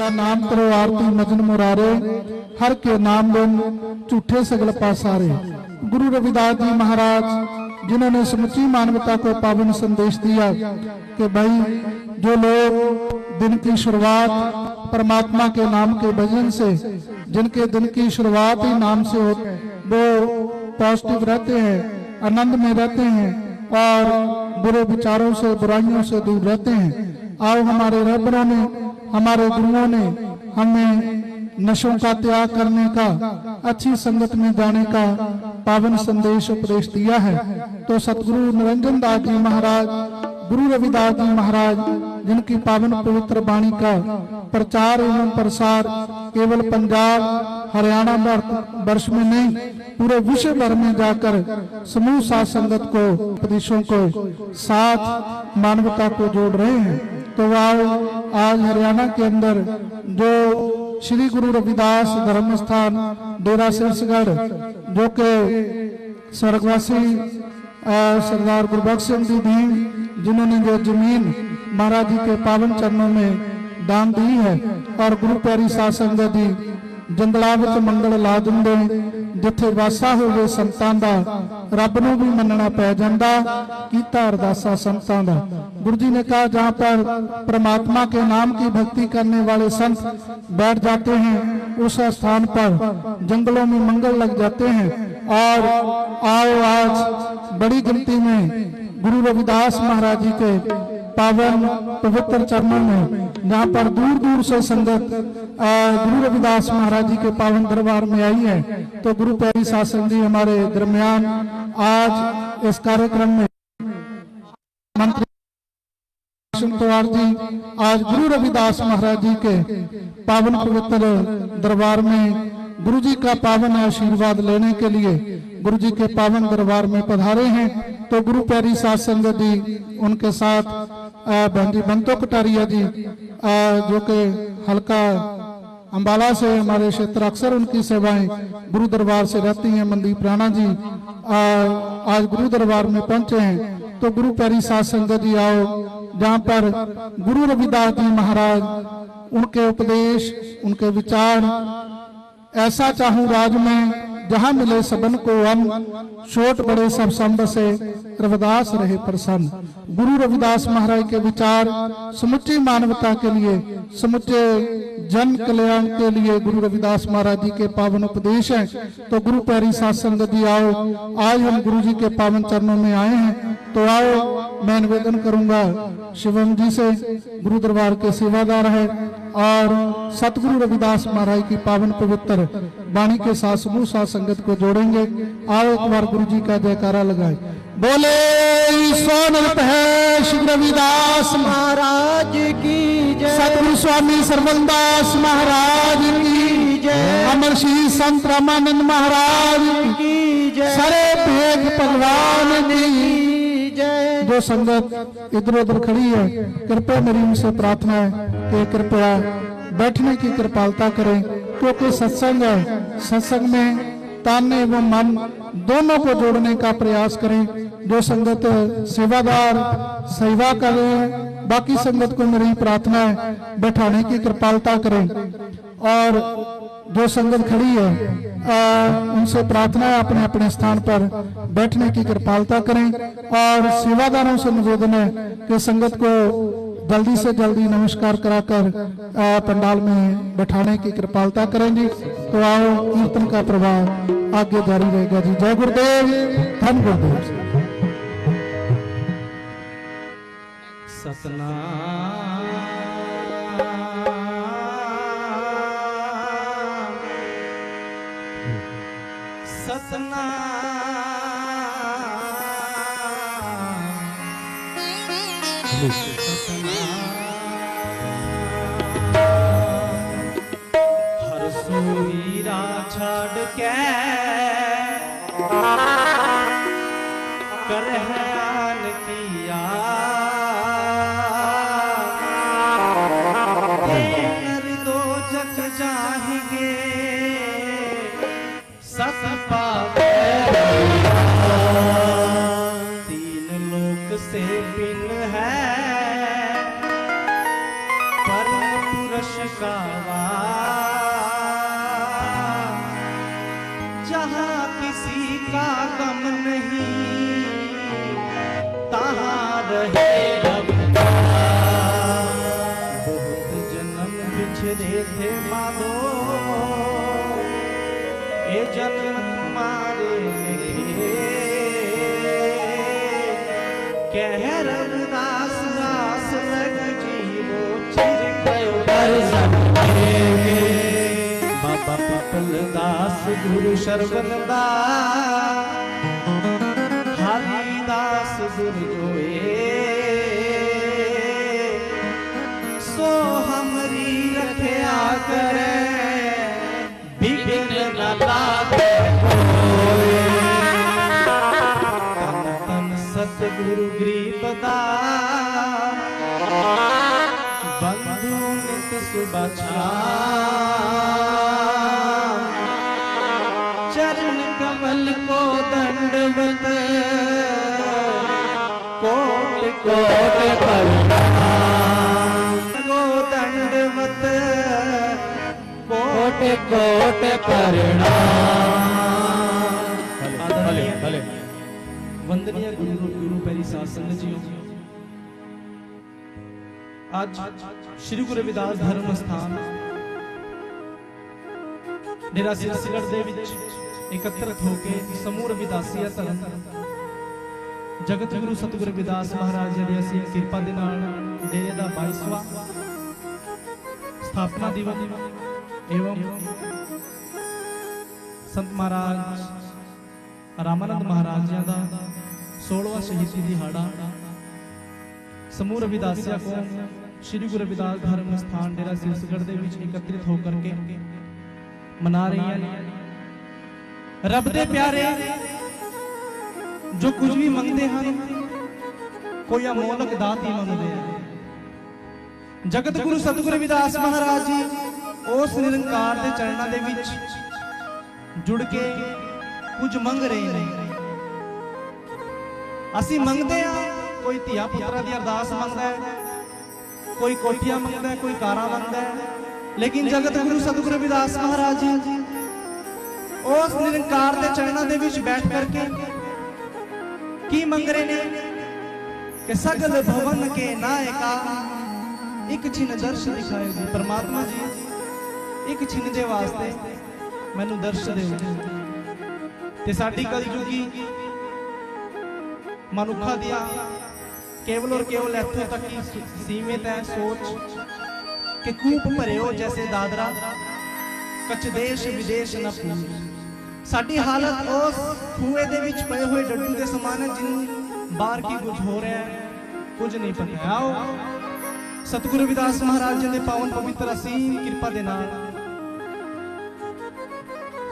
क्या नाम करो आरती मजन मुरारे, हर के नाम बिन झूठे सगल पासारे। गुरु रविदास जी महाराज जिन्होंने समुची मानवता को पावन संदेश दिया कि भाई जो लोग दिन की शुरुआत परमात्मा के नाम के भजन से, जिनके दिन की शुरुआत ही नाम से हो, वो पॉजिटिव रहते हैं, आनंद में रहते हैं और बुरे विचारों से बुराइयों से दूर रहते हैं। आओ हमारे रहबरों ने, हमारे गुरुओं ने हमें नशों का त्याग करने का, अच्छी संगत में जाने का पावन संदेश उपदेश दिया है। तो सतगुरु निरंजन दास जी महाराज, गुरु रविदास जी महाराज जिनकी पावन पवित्र वाणी का प्रचार एवं प्रसार केवल पंजाब हरियाणा वर्ष में नहीं, पूरे विश्व भर में जाकर समूह साथ संगत को, उपदेशों को साथ मानवता को जोड़ रहे हैं। तो आज हरियाणा के अंदर जो श्री गुरु रविदास धर्म स्थान डेरा सिरसगढ़, जो के स्वर्गवासी सरदार गुरबख्श सिंह जी दी, जिन्होंने जो जमीन महाराज जी के पावन चरणों में दान दी है, और गुरु प्यारी साध संगत जी जंगला विच मंगल ला दिंदे, जिथे वासा होवे संतां दा, रब नूं भी मनना पै जांदा, कीता अरदासा संतां दा। गुरु जी ने कहा जहाँ पर परमात्मा के नाम की भक्ति करने वाले संत बैठ जाते हैं, उस स्थान पर जंगलों में मंगल लग जाते हैं। और आओ आज बड़ी गिनती में गुरु रविदास महाराज जी के पावन पवित्र चरणों में, जहाँ पर दूर दूर से संगत गुरु रविदास महाराज जी के पावन दरबार में आई है। तो गुरु प्यारी साध संगत जी हमारे दरमियान आज इस कार्यक्रम में मंत्री तोवार जी आज गुरु रविदास महाराज जी के पावन पवित्र दरबार में गुरु जी का पावन आशीर्वाद लेने के लिए गुरु जी के पावन दरबार में पधारे हैं। तो गुरु प्यारी साध संगत जी, उनके साथ बहन जी बंतो कटारिया जी, जो कि हल्का अंबाला से हमारे क्षेत्र अक्सर उनकी सेवाएं गुरु दरबार से रहती हैं। मनदीप राणा जी आज गुरु दरबार में पहुंचे हैं। तो गुरु प्यारी साध संगत जी आओ, जहाँ पर गुरु रविदास जी महाराज, उनके उपदेश, उनके विचार, ऐसा चाहूं राज में जहां मिले सबन को अन्न, छोट बड़े सब संब से रविदास रहे प्रसन्न। गुरु रविदास महाराज के विचार समुची मानवता के लिए, समुचे जन कल्याण के लिए गुरु रविदास महाराज जी के पावन उपदेश हैं। तो गुरु प्यारी साध संगत जी आओ, आज हम गुरु जी के पावन चरणों में आए हैं। तो आओ मैं निवेदन करूंगा शिवम जी से, गुरु दरबार के सेवादार है, और सतगुरु रविदास महाराज की पावन पवित्र वाणी के साथ समूह साथ संगत को जोड़ेंगे। आओ एक बार गुरु जी का जयकारा लगाए। बोले सोनत है श्री रविदास महाराज की जय, सतगुरु स्वामी सरवनदास महाराज की जय, अमर श्री संत रामानंद महाराज की जय, सारे भेद भगवान की जय। जो संगत इधर उधर खड़ी है, कृपया मेरी उनसे प्रार्थना है कि कृपया बैठने की कृपालता करें, क्योंकि सत्संग है। सत्संग में तन एवं मन दोनों को जोड़ने का प्रयास करें। जो संगत सेवादार सेवा कर रहे हैं, बाकी संगत को मेरी प्रार्थना है बैठाने की कृपालता करें। और जो संगत खड़ी है उनसे प्रार्थना है अपने अपने स्थान पर बैठने की कृपालता करें। और सेवादारों से निवेदन है कि संगत को जल्दी से जल्दी नमस्कार कराकर पंडाल में बैठाने की कृपालता करेंगे। तो आओ कीर्तन का प्रभाव आगे जारी रहेगा जी। जय गुरुदेव, धन गुरुदेव। सतनाम सतनाम हर सूहीरा छाड़ के करहन किया दो जग जाएंगे सत पावे तीन लोक से पिन है परम पुरुष का वार, जहाँ किसी का गम नहीं तहाँ रहे रफ्तार। बहुत जन्म बिछड़े थे मानो, ये जन्म तुम्हारे लिखे। कह रविदास रास लग जीवो चिर गयो पर बाबा पिपल दास गुरु शरवण दास, हरिदास गुरु जोए सो हमरी रखया करे, बिघ्न न लागे कोय। तन तन सतगुरु गृहदास, बंधु नित सुबह शाम। चरण कमल को दंडवत, कोट कोट प्रणाम। को दंडवत, कोट कोट प्रणाम। भले वंदनीय गुरु पैरी साध संगत जी, आज श्री गुरु रविदास धर्म स्थान डेरा सिरसिगढ़ ਦੇ ਵਿੱਚ ਇਕੱਤਰਤ ਹੋ ਕੇ ਸਮੂਹ ਰਵਿਦਾਸੀਆ ਧਰਮ ਜਗਤ ਗੁਰੂ ਸਤਿਗੁਰੂ ਰਵਿਦਾਸ ਮਹਾਰਾਜ ਜੀ ਦੀ ਅਸੀਂ ਕਿਰਪਾ ਦੇ ਨਾਲ ਡੇਰੇ ਦਾ 22ਵਾਂ ਸਥਾਪਨਾ ਦਿਵਸ एवं संत महाराज रामानंद महाराज जी का 16वां शहीदी दिहाड़ा समूह रविदासिया को श्री गुरु रविदास धर्म स्थान डेरा सिरसिगढ़ दे विच एकत्रित होकर के मना रही हैं। रब दे प्यारे जो कुछ भी मंगते हैं कोई अमोलक दात ही मंगते हैं। जगत गुरु सतगुरु रविदास महाराज जी उस निरंकार के चरणों के विच जुड़ के कुछ मंग रहे हैं। असी मंगते हैं, कोई धिया पुत्रा की अरदास मंगता है, कोई कोठियां मंगता है, कोई कारा मंगता है, लेकिन जगत गुरु सतगुरु रविदास महाराज जी उस निरंकार के चरणों के विच बैठ करके की मंग रहे हैं कि सगल भवन के नायका एक छिन दर्श दिखाए जी। परमात्मा जी एक छिन दे वास्ते मैनू दर्श देओ ते साडी कलयुगी मनुखा दिया केवल और केवल इत्थों तक ही सीमित है सोच कि कूप भरे हो जैसे दादरा कच देश विदेश न पूछ। साडी हालत उस कुएं दे विच पए हुए डड्डू दे समान है जिन बाहर की कुछ हो रहा है कुछ नहीं पता। आओ सतगुरु रविदास महाराज जी के पावन पवित्र असीम कृपा दे नाल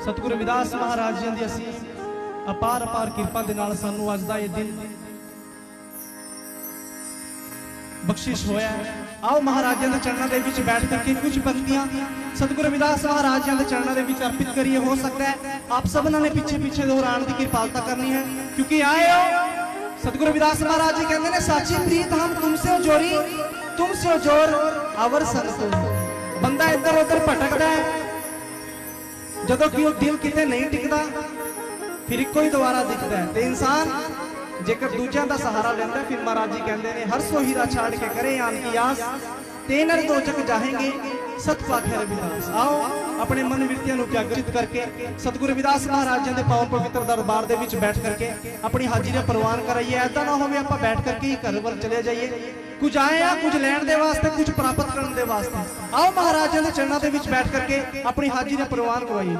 सतगुरु रविदास महाराज जी की असीम अपार अपार कृपा दे नाल सानू अज दा ये दिन बख्शिश होया है। आओ महाराजा के चरणों के विच बैठ करके कुछ पंक्तियां सतगुरु रविदास महाराज जी के चरणों के विच अर्पित करिए। हो सकता है आप सबना ने पीछे पीछे दोहराने की कृपालता करनी है क्योंकि आए हो सतगुरु रविदास महाराज जी कहते हैं साची प्रीत हम तुमसे जोड़ी तुमसे जोर अवर संत। बंदा इधर उधर भटकता है जदों कि दिल किते नहीं टिकता फिर इको ही दोबारा दिखता है। तो इंसान जेकर दूजियां दा सहारा लेंदा फिर महाराज जी कहते हैं हर सो हीरा छाड़ के करे आन की आस ते नर दो जग जाएंगे सत पाखे रविदास। आओ अपने मन वृत्तियों को जागृत करके सतगुरु रविदास महाराज जी के पावन पवित्र दरबार दे विच बैठ करके अपनी हाजिरी प्रवान कराइए। ऐसा ना हो ਆਪਾਂ बैठ करके ही घर वर चले जाइए। कुछ आए हैं कुछ लैण दे वास्ते कुछ प्राप्त करने दे वास्ते। आओ महाराज जी के चरणों के विच बैठ करके अपनी हाजिरी प्रवान करवाइए।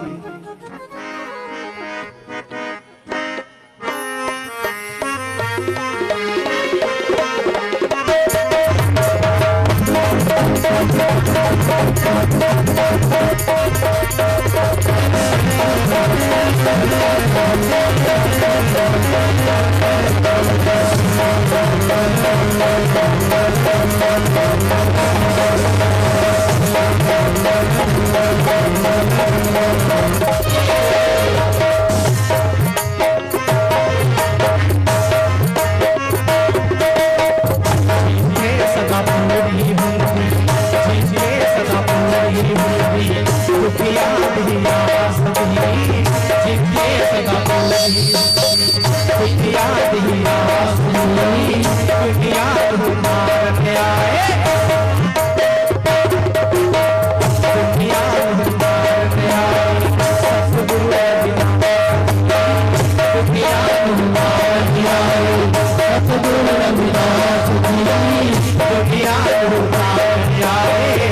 सदा पूरी दुनिया उतार आए।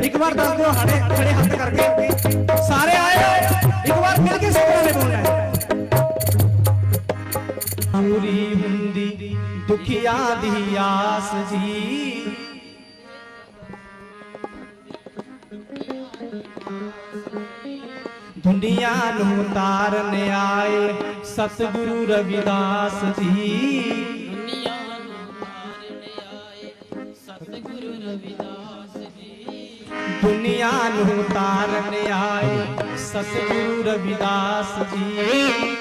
एक बार दस दो खड़े खड़े हाथ करके सारे आए, एक बार मिलके सबने ने बोलना है। पूरी हुंदी दुखिया दी आस जी, दुनिया नूं तारन आए सतगुरु रविदास जी। दुनिया नूं तारन आए सतगुरु रविदास जी।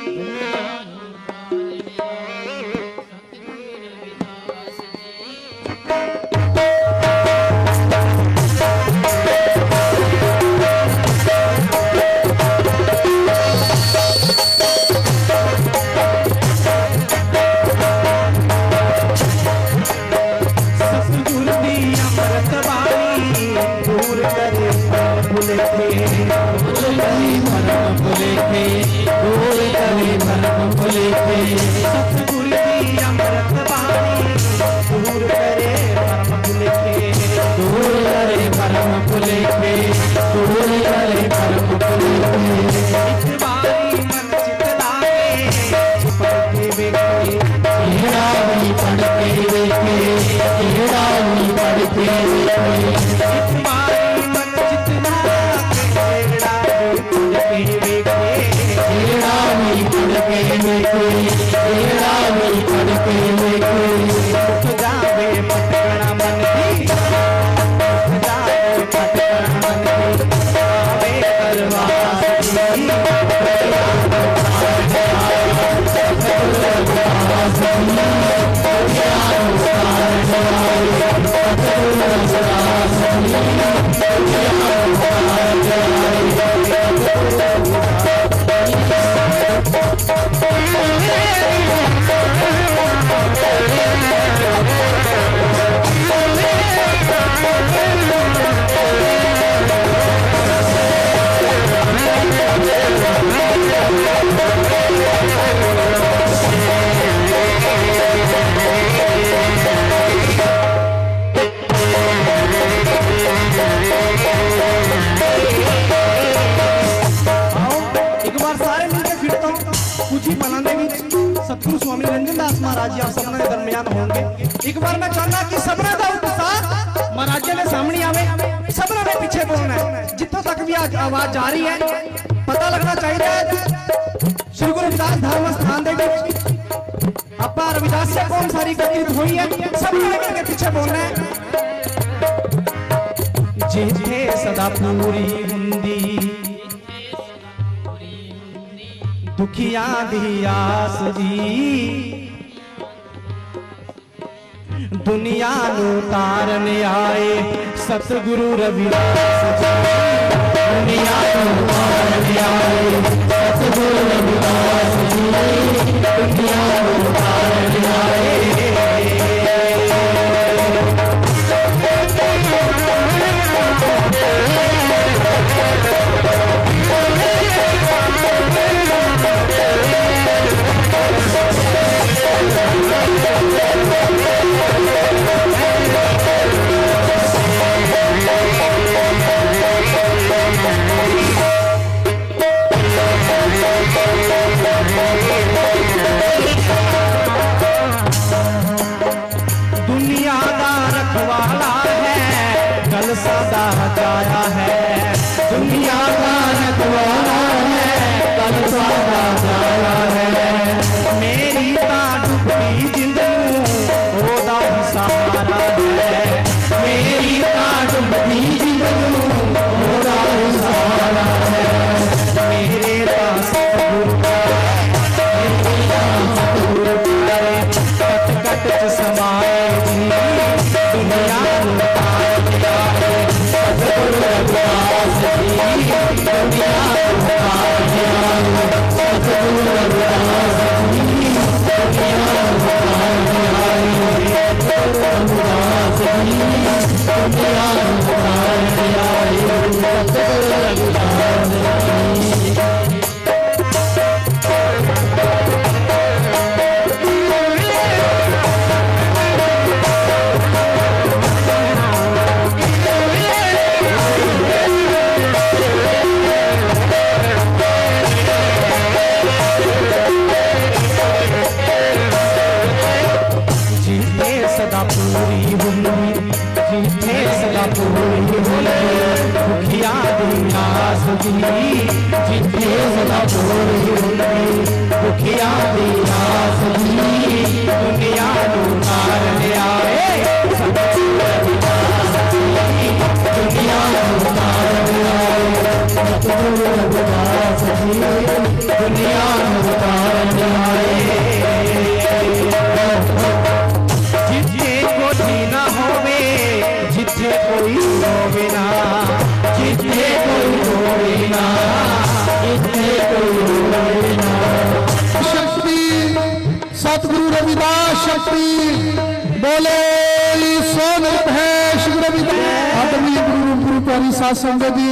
कोई स्वामी निरंजन दास महाराज जी आप सबने के दरमियान होंगे। एक बार मैं चाहना कि सबने का उत्साह महाराज जी ने सामने आवे, सबने ने पीछे बोलना है। जितों तक भी आज आवाज जा रही है पता लगना चाहिए श्री गुरु रविदास धर्म स्थान दे विच आपा रविदास से कौन सारी गतिविधि हुई है, सबने के पीछे बोलना है। जिथे सदा पूरी हुंदी दुखिया दी आस जी, दुनिया नू तारन आए सतगुरु रविदास जी, दुनिया नू तारन आए सतगुरु रविदास जी, दुनिया नू तारन आए। सदा जाया है दुनिया का रखवाला है, कल सदा जाया है। मेरी ता डुबी जिंदू ओदा सहारा है, मेरी ता डुबी जिंदू ओदा सहारा है। मेरे पास सतगुरु प्यारे कट कट च समाए दुनिया जिथे सदा पूरी दुखिया दी आस जी, दुनिया नू तारन आए सतगुरु रविदास जी, दुनिया नू तारन आए सतगुरु रविदास जी, दुनिया नू तारन आए। जिथे कोई ना होवे, जिथे कोई होवे ना, जिथे कोई होवे ना, जिथे कोई होवे ना। शक्ति सतगुरु रविदास शक्ति बोले सोनत है श्री रविदास। आदमी गुरु प्यारी साध संगत जी,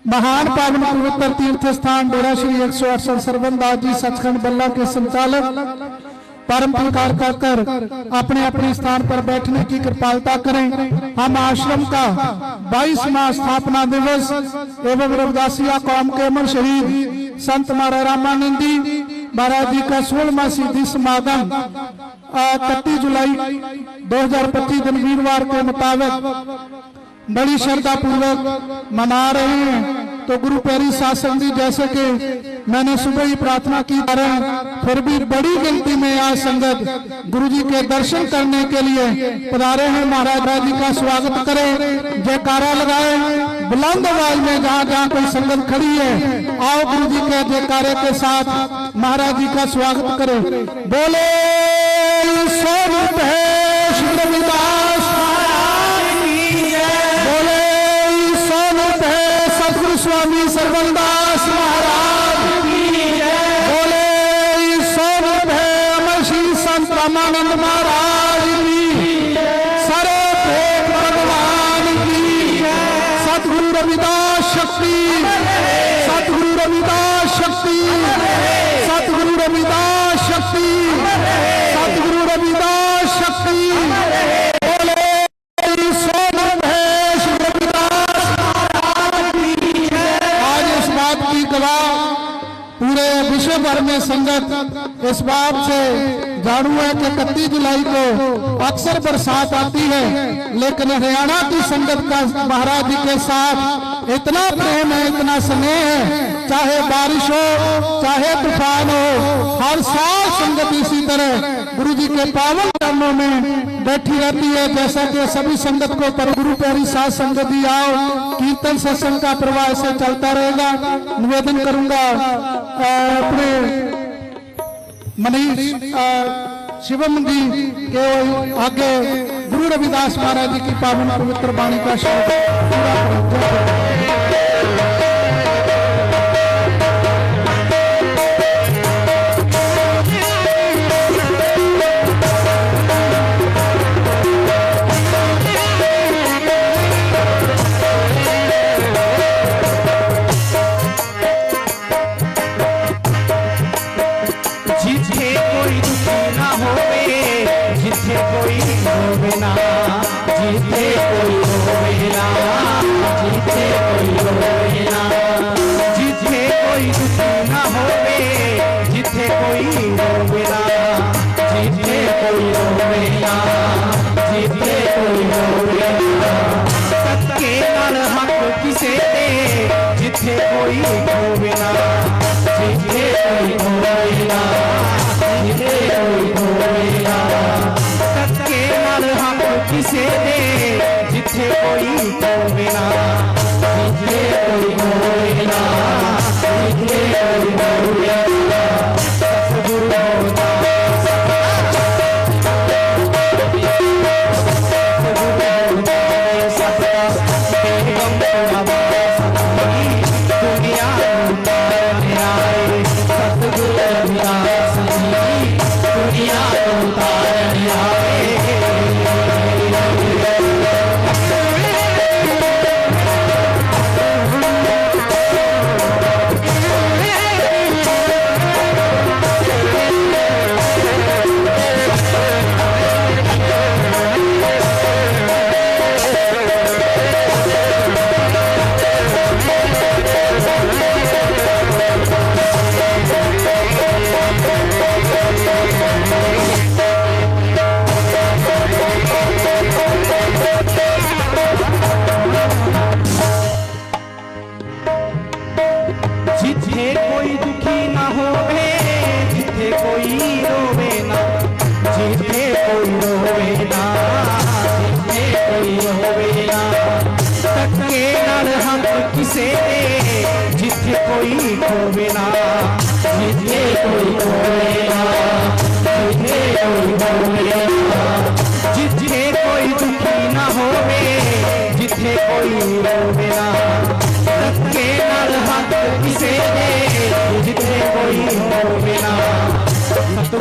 महान पावन पवित्र तीर्थ स्थान डेरा श्री 168 सरबंदास जी सचखंड बल्ला के संचालक परम पुकार कर अपने अपने स्थान पर बैठने की कृपालता करें। हम आश्रम का 22वां स्थापना दिवस एवं रविदासिया कौम के अमर शहीद संत महाराज रामानंद जी महाराज जी का 16वां सिद्धि समागम 31 जुलाई 2025 दिन वीरवार के मुताबिक बड़ी श्रद्धा पूर्वक मना रहे हैं। तो गुरु प्यारी साध संगत जी, जैसे कि मैंने सुबह ही प्रार्थना की, फिर भी बड़ी गिनती में आज संगत गुरु जी के दर्शन करने के लिए पधारे हैं। महाराज जी का स्वागत करें, जयकारा लगाए बुलंद आवाज में जहाँ जहाँ कोई संगत खड़ी है। आओ गुरु जी के जयकारे के साथ महाराज जी का स्वागत करें। बोले स्वरूप है श्री रविदास, बोले स्वरूप है सतगुरु स्वामी सरबंदास महाराज, बोले स्वरूप है अमर श्री संत रामानंद महाराज की, सारे भेद भगवान की। सतगुरु रविदास शक्ति, सतगुरु रविदास शक्ति, सतगुरु रविदास शक्ति, सतगुरु रविदास शक्ति। बोले स्वरूप है श्री रविदास महाराज की। आज इस बात की गवाह पूरे विश्व भर में संगत इस बात से जानू है कि 31 जुलाई को अक्सर बरसात आती है, लेकिन हरियाणा की संगत का महाराज जी के साथ इतना प्रेम है, इतना स्नेह है, चाहे बारिश हो चाहे तूफान हो, हर साल संगत इसी तरह गुरु जी के पावन चरणों में बैठी रहती है। जैसा कि सभी संगत को पर गुरु प्यारी साथ संगत ही आओ, कीर्तन सत्संग का प्रवाह से चलता रहेगा। निवेदन करूंगा अपने मनीष शिवम जी के आगे गुरु रविदास महाराज जी की पावन पवित्र वाणी का शब्द पूरा करें।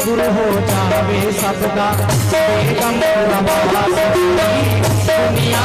गुरु हो जावे सबका बेगम नवाज दुनिया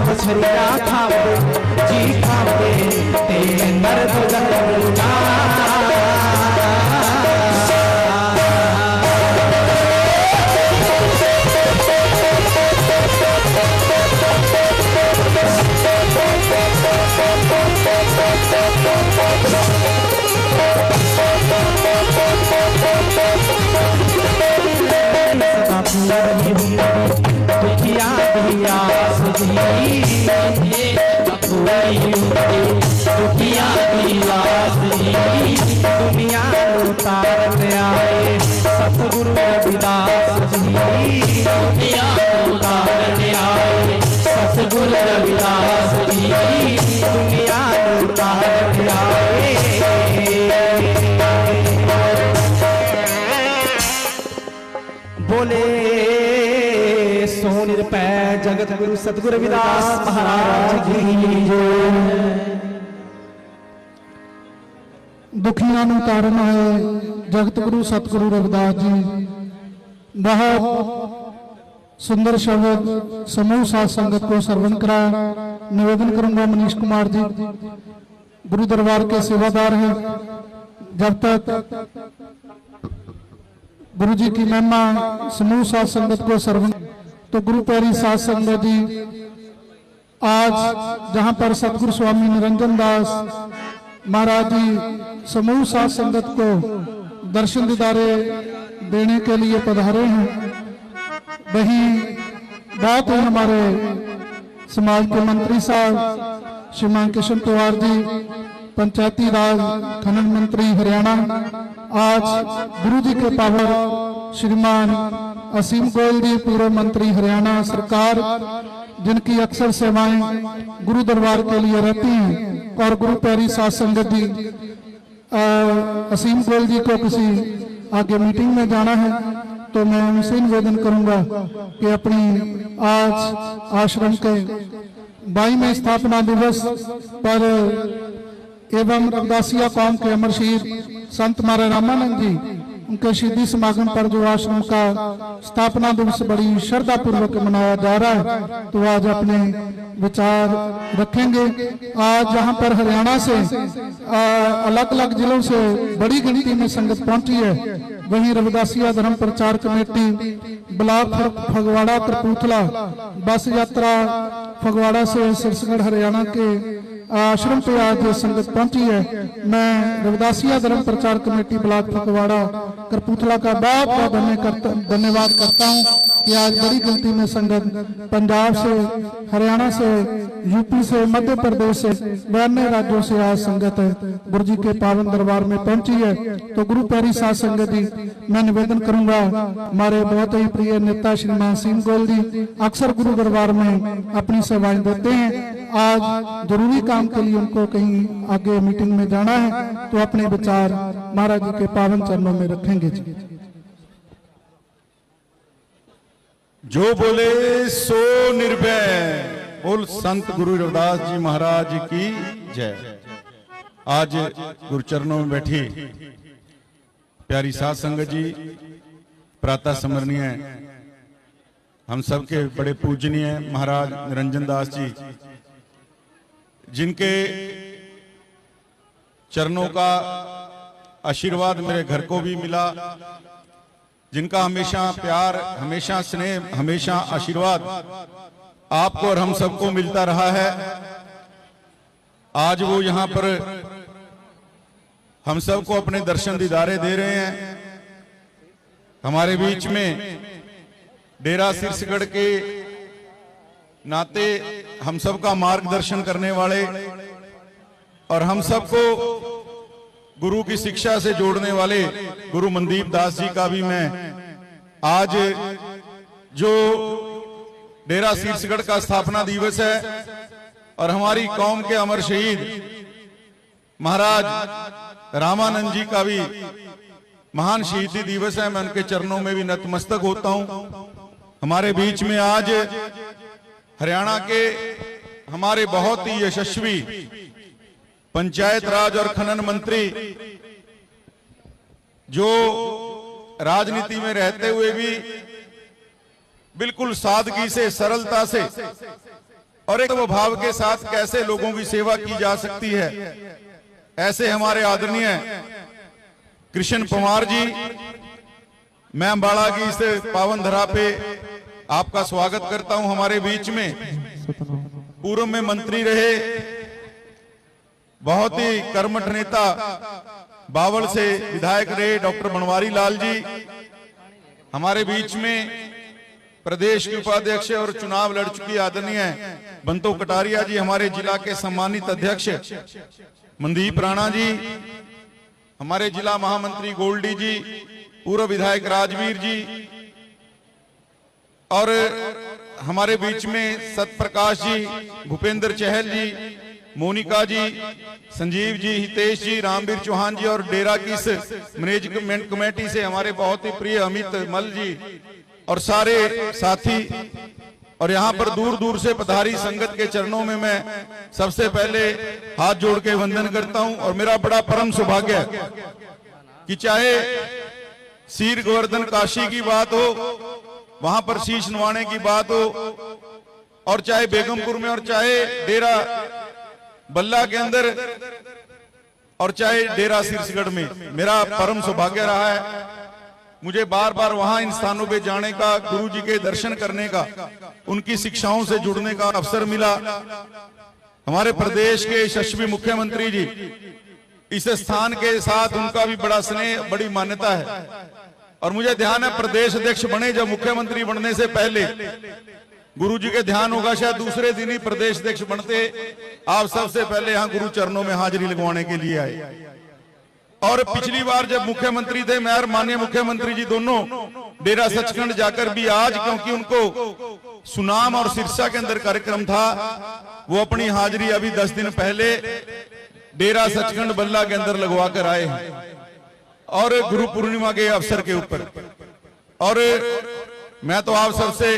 मछलिया खावे जी खावे तेरे दर्द जलना दुखिया की लाश जी दुनिया उतारन आए सतगुरु रविदास जी दुनिया उतारन आए सतगुरु रविदास जी दुनिया उतारन आए। बोले सो निरपै जगत गुरु सतगुरु रविदास महाराज की जय। दुखियां नूं तारन आए जगत गुरु सतगुरु रविदास जी। बहुत सुंदर शब्द समूह साध संगत को श्रवण कराया। निवेदन करूंगा मनीष कुमार जी गुरु दरबार के सेवादार हैं। जब तक गुरु जी की महिमा समूह साध संगत को श्रवण तो गुरु प्यारी साध संगत जी आज जहां पर सतगुरु स्वामी निरंजन दास महाराज जी समूह साध संगत को दर्शन दीदारे देने के लिए पधारे हैं। वही बात है हमारे समाज के मंत्री साहब श्रीमान किशन पवार जी पंचायती राज खनन मंत्री हरियाणा आज गुरु जी के पावर श्रीमान असीम गोयल जी पूर्व मंत्री हरियाणा सरकार जिनकी अक्सर सेवाएं गुरु दरबार के लिए रहती हैं और गुरु प्यारी साध संगत जी असीम गोयल जी को किसी आगे मीटिंग में जाना है तो मैं उनसे निवेदन करूंगा कि अपनी आज आश्रम के 22वें स्थापना दिवस पर एवं रविदासिया कौम के अमर शहीद संत महाराज रामानंद जी उनके शहीदी समागम पर जो आश्रम का स्थापना दिवस बड़ी श्रद्धा पूर्वक मनाया जा रहा है तो आज अपने विचार रखेंगे। आज जहां पर हरियाणा से अलग अलग जिलों से बड़ी गिनती में संगत पहुंची है वहीं रविदासिया धर्म प्रचार कमेटी ब्लॉक फगवाड़ा कपूरथला बस यात्रा फगवाड़ा से सिरसगढ़ हरियाणा के आश्रम पे आज संगत पहुंची है। मैं रविदासिया धर्म प्रचार कमेटी ब्लॉक फगवाड़ा कपूरथला का बहुत बहुत धन्यवाद करता हूं कि आज बड़ी गिनती में संगत पंजाब से हरियाणा से यूपी से मध्य प्रदेश से व अन्य राज्यों से आज संगत गुरु जी के पावन दरबार में पहुंची है। तो गुरु प्यारी साध संगत जी मैं निवेदन करूंगा हमारे बहुत ही प्रिय नेता श्रीमान सिंह गोयल जी अक्सर गुरु दरबार में अपनी सेवाएं देते हैं। आज जरूरी काम के लिए उनको कहीं आगे मीटिंग में जाना है तो अपने विचार महाराज जी के पावन चरणों में रखेंगे जी। जो बोले सो निर्भय बोल संत गुरु रविदास जी महाराज की जय। आज गुरु चरणों में बैठी प्यारी साध संगत जी प्रातः स्मरणीय हम सबके बड़े पूजनीय महाराज निरंजन दास जी जिनके चरणों का आशीर्वाद मेरे घर को भी मिला, जिनका हमेशा प्यार हमेशा स्नेह हमेशा आशीर्वाद आपको और हम सबको मिलता रहा है। आज वो यहाँ पर हम सबको अपने दर्शन दीदारे दे रहे हैं। हमारे बीच में डेरा सिरसगढ़ के नाते हम सबका मार्गदर्शन करने वाले और हम सबको गुरु की शिक्षा से जोड़ने वाले गुरु मनदीप दास जी का भी मैं आज जो डेरा सिरसगढ़ का स्थापना दिवस है और हमारी कौम के अमर शहीद महाराज रामानंद जी का भी महान शहीदी दिवस है, मैं उनके चरणों में भी नतमस्तक होता हूं। हमारे बीच में आज हरियाणा के हमारे बहुत ही यशस्वी पंचायत राज और खनन मंत्री जो राजनीति में रहते हुए भी बिल्कुल सादगी से सरलता से और एक भाव के साथ कैसे लोगों की सेवा की जा सकती है, ऐसे हमारे आदरणीय कृष्ण पवार जी, मैं अम्बाड़ा की इस पावन धरा पे आपका स्वागत करता हूं। हमारे बीच में पूर्व में मंत्री रहे बहुत ही कर्मठ नेता बावल से विधायक रहे डॉक्टर बनवारी लाल जी, हमारे बीच में प्रदेश के उपाध्यक्ष और चुनाव लड़ चुकी आदरणीय बंतो कटारिया जी, हमारे जिला के सम्मानित अध्यक्ष मनदीप राणा जी, हमारे जिला महामंत्री गोल्डी जी, पूर्व विधायक राजवीर जी, और हमारे बीच में सतप्रकाश जी, भूपेंद्र चहल जी, मोनिका जी, संजीव जी, हितेश जी, रामवीर चौहान जी, और डेरा की इस मैनेजमेंट कमेटी से हमारे बहुत ही प्रिय अमित मल जी और सारे साथी, और यहाँ पर दूर दूर से पधारी संगत के चरणों में मैं सबसे पहले हाथ जोड़ के वंदन करता हूं। और मेरा बड़ा परम सौभाग्य है कि चाहे सीर गोवर्धन काशी की बात हो, वहां पर शीश नवाने की बात हो, और चाहे बेगमपुर में, और चाहे डेरा बल्ला के अंदर, और चाहे डेरा सिरसगढ़ में, मेरा परम सौभाग्य रहा है मुझे बार बार वहां इन स्थानों पे जाने का, गुरु जी के दर्शन करने का, उनकी शिक्षाओं से जुड़ने का अवसर मिला। हमारे प्रदेश के यशस्वी मुख्यमंत्री जी, इस स्थान के साथ उनका भी बड़ा स्नेह, बड़ी मान्यता है। और मुझे ध्यान है प्रदेश अध्यक्ष बने जब मुख्यमंत्री बनने से पहले गुरु जी के ध्यान होगा, शायद दूसरे दिन ही प्रदेश अध्यक्ष बनते आप सबसे पहले यहाँ गुरु चरणों में हाजिरी लगवाने के लिए आए। और पिछली बार जब मुख्यमंत्री थे, मैं और माननीय मुख्यमंत्री जी दोनों डेरा सचखंड जाकर भी आज, क्योंकि उनको सुनाम और सिरसा के अंदर कार्यक्रम था, वो अपनी हाजिरी अभी 10 दिन पहले डेरा सचखंड बल्ला के अंदर लगवा कर आए हैं, और गुरु पूर्णिमा के अवसर के ऊपर। और मैं तो आप सबसे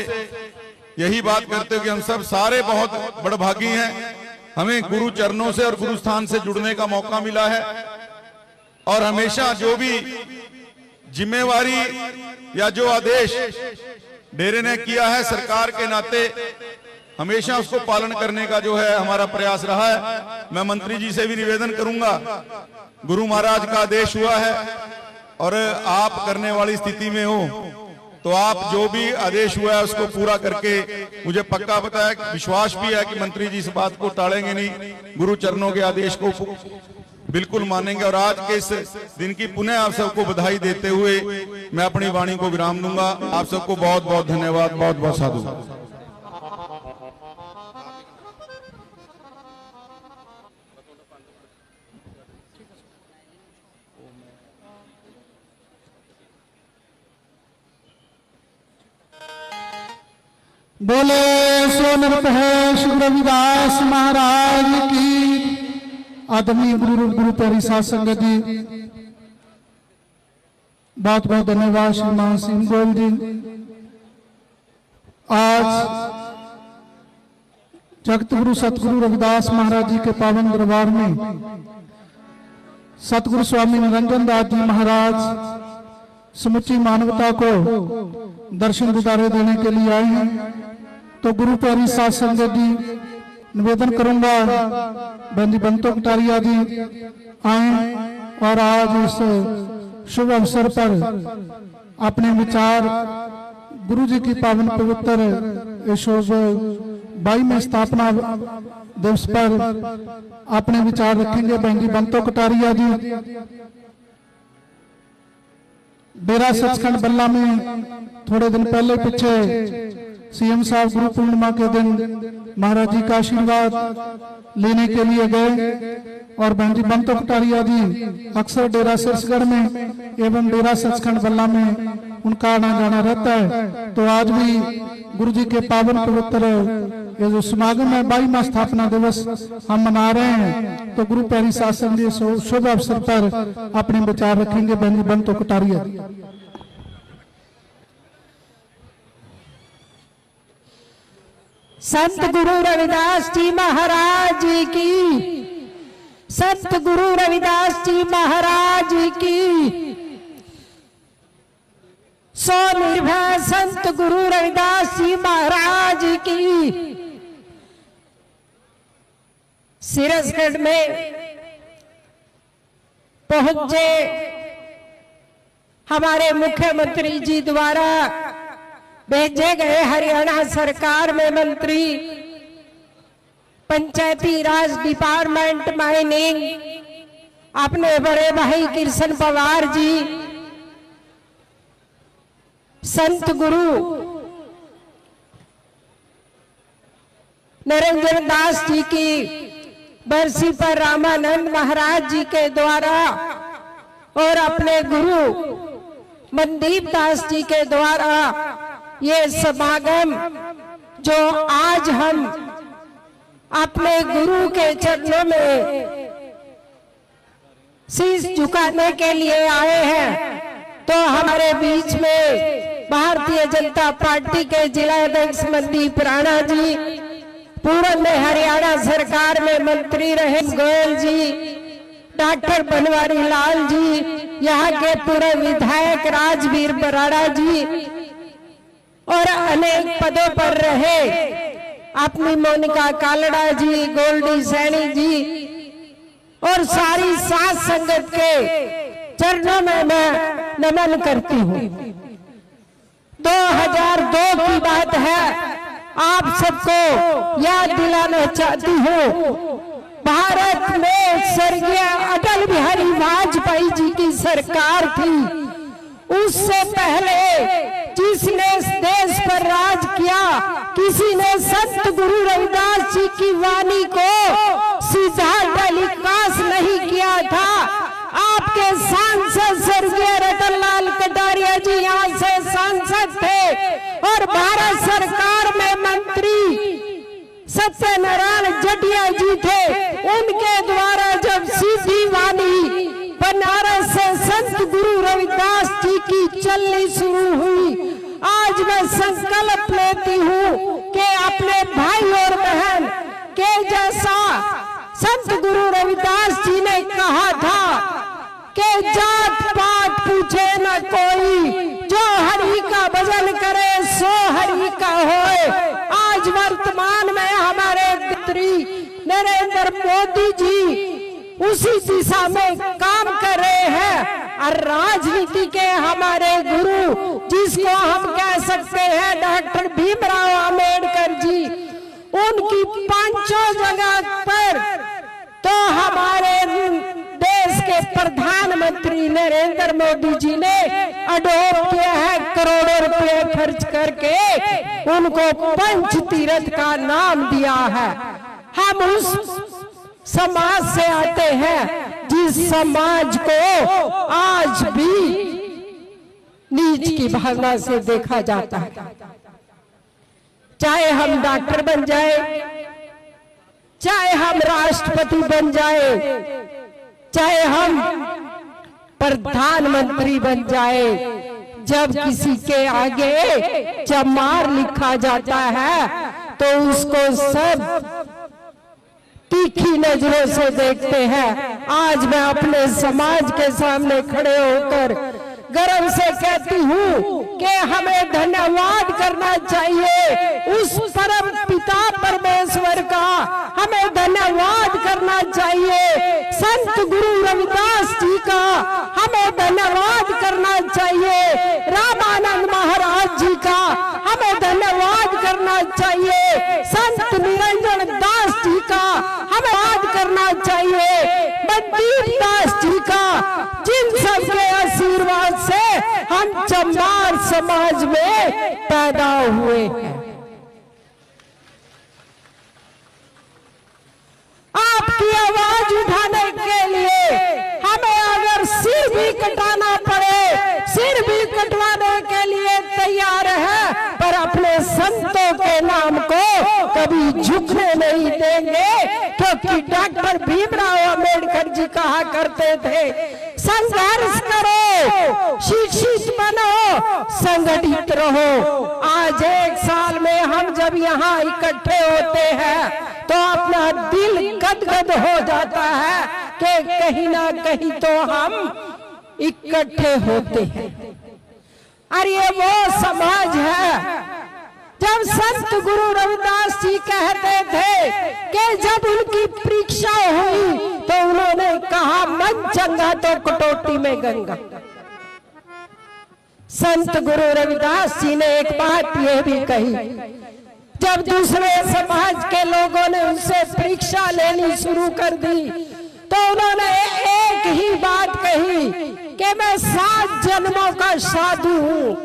यही बात करते हो कि हम सब सारे बहुत बड़भागी हैं, हमें गुरु चरणों से और गुरु स्थान से जुड़ने का मौका मिला है। और हमेशा जो भी जिम्मेवारी या जो आदेश डेरे ने किया है सरकार के नाते, हमेशा उसको पालन करने का जो है हमारा प्रयास रहा है। मैं मंत्री जी से भी निवेदन करूंगा, गुरु महाराज का आदेश हुआ है और आप करने वाली स्थिति में हो, तो आप जो भी आदेश हुआ है उसको पूरा करके, मुझे पक्का पता है, विश्वास भी है कि मंत्री जी इस बात को टालेंगे नहीं, गुरु चरणों के आदेश को बिल्कुल मानेंगे। और आज के इस दिन की पुनः आप सबको बधाई देते हुए मैं अपनी वाणी को विराम दूंगा। आप सबको बहुत बहुत धन्यवाद, बहुत बहुत साधु। बोले सो नरपहेश रविदास महाराज की। आदरणीय गुरु प्यारी साध संगत जी, बहुत बहुत धन्यवाद श्रीमान सिंह गोयल जी। आज जगत गुरु सतगुरु रविदास महाराज जी के पावन दरबार में सतगुरु स्वामी निरंजन दास जी महाराज समुची मानवता को दर्शन दीदारे देने के लिए आए हैं। तो गुरु प्यारी साध संगत जी, निवेदन करूंगा बहन जी बंतो कटारिया जी आए और आज इस शुभ अवसर पर अपने विचार गुरु जी की पावन पवित्र शुभ 22वें स्थापना दिवस पर अपने विचार रखेंगे। बहन जी बंतो कटारिया जी डेरा सचखंड बल्ला में थोड़े दिन पहले पीछे सीएम साहब गुरु पूर्णिमा के दिन महाराज जी का आशीर्वाद लेने के लिए गए और बहन जी बंतो कटारिया जी अक्सर डेरा सिरसगढ़ में एवं डेरा सचखंड बल्ला में उनका आना जाना रहता है। तो आज भी गुरु जी के पावन पवित्र ये जो समागम है 22वां स्थापना दिवस हम मना रहे हैं, तो गुरु प्यारी साध संगत शुभ अवसर पर अपने विचार रखेंगे बहन जी बंतो कटारिया। संत गुरु रविदास जी महाराज की, संत गुरु रविदास जी महाराज की, सो निर्भय संत गुरु रविदास जी महाराज की। सिरसगढ़ में पहुंचे हमारे मुख्यमंत्री जी द्वारा भेजे गए हरियाणा सरकार में मंत्री पंचायती राज डिपार्टमेंट माइनिंग अपने बड़े भाई कृष्ण पवार जी, संत गुरु निरंजन दास जी की बरसी पर रामानंद महाराज जी के द्वारा और अपने गुरु मनदीप दास जी के द्वारा ये समागम जो आज हम अपने गुरु के चरणों में शीश झुकाने के लिए आए हैं, तो हमारे बीच में भारतीय जनता पार्टी के जिला अध्यक्ष मनदीप राणा जी, पूर्व में हरियाणा सरकार में मंत्री रहे गोयल जी, डॉक्टर बनवारी लाल जी, यहाँ के पूर्व विधायक राजवीर बराड़ा जी और अनेक पदों पर रहे अपनी मोनिका कालड़ा जी, गोल्डी सैनी जी और सारी साथ संगत के चरणों में मैं नमन करती हूँ। 2002 की बात है, आप सबको याद दिलाना चाहती हूँ, भारत में स्वर्गीय अटल बिहारी वाजपेयी जी की सरकार थी। उससे पहले जिसने इस देश पर राज किया, किसी ने संत गुरु रविदास जी की वाणी को सीधा टेलीकास्ट नहीं किया था। आपके सांसद स्वर्गीय रतनलाल कटारिया जी यहाँ से सांसद थे और भारत सरकार में मंत्री सत्यनारायण जटिया जी थे। उनके द्वारा जब सीधी वाणी बनारस से संत गुरु रविदास जी की चलनी शुरू हुई, आज मैं संकल्प लेती हूँ कि अपने भाई और बहन के जैसा संत गुरु रविदास जी ने कहा था कि जात पात पूछे न कोई, जो हरि का भजन करे सो हरि का होए। आज वर्तमान में हमारे मंत्री नरेंद्र मोदी जी उसी दिशा में काम कर रहे हैं और राजनीति के हमारे गुरु, जिसको हम कह सकते हैं डॉक्टर भीमराव अंबेडकर जी, उनकी पांचों जगह पर तो हमारे देश के प्रधानमंत्री नरेंद्र मोदी जी ने अडोप्ट किया है। करोड़ों रुपए खर्च करके उनको पंच तीर्थ का नाम दिया है। हम उस समाज से आते हैं जिस समाज को आज भी नीच की भावना से देखा जाता है। चाहे हम डॉक्टर बन जाए, चाहे हम राष्ट्रपति बन जाए, चाहे हम प्रधानमंत्री बन जाए, जब किसी के आगे चमार लिखा जाता है तो उसको सब तीखी नजरों से देखते हैं। आज मैं अपने समाज के सामने खड़े होकर गर्व से कहती हूँ कि हमें धन्यवाद करना चाहिए उस परम पिता परमेश्वर का, हमें धन्यवाद करना चाहिए संत गुरु रविदास जी का, हमें धन्यवाद करना चाहिए रामानंद महाराज जी का, हमें धन्यवाद करना चाहिए संत निरंजन दास जी का, हमें याद करना चाहिए मनदीप दास जी का, जिन सबके आशीर्वाद से हम चमार समाज में पैदा हुए हैं। आपकी आवाज उठाने के लिए हमें अगर सिर भी कटाना पड़े, सिर भी कटवाने के लिए तैयार है, पर अपने संतों के नाम को कभी झुकने नहीं देंगे, क्योंकि डॉक्टर भीमराव अंबेडकर जी कहा करते थे, संघर्ष करो, शिक्षित बनो, संगठित रहो। आज एक साल में हम जब यहाँ इकट्ठे होते हैं तो अपना दिल गदगद हो जाता है कि कहीं ना कहीं तो हम इकट्ठे होते हैं। और ये वो समाज है जब संत गुरु रविदास जी कहते थे कि जब उनकी परीक्षा हुई तो उन्होंने कहा मन चंगा तो कटौती में गंगा। संत गुरु रविदास जी ने एक बात यह भी कही, जब दूसरे समाज के लोगों ने उनसे परीक्षा लेनी शुरू कर दी तो उन्होंने एक ही बात कही कि मैं 7 जन्मों का साधु हूँ,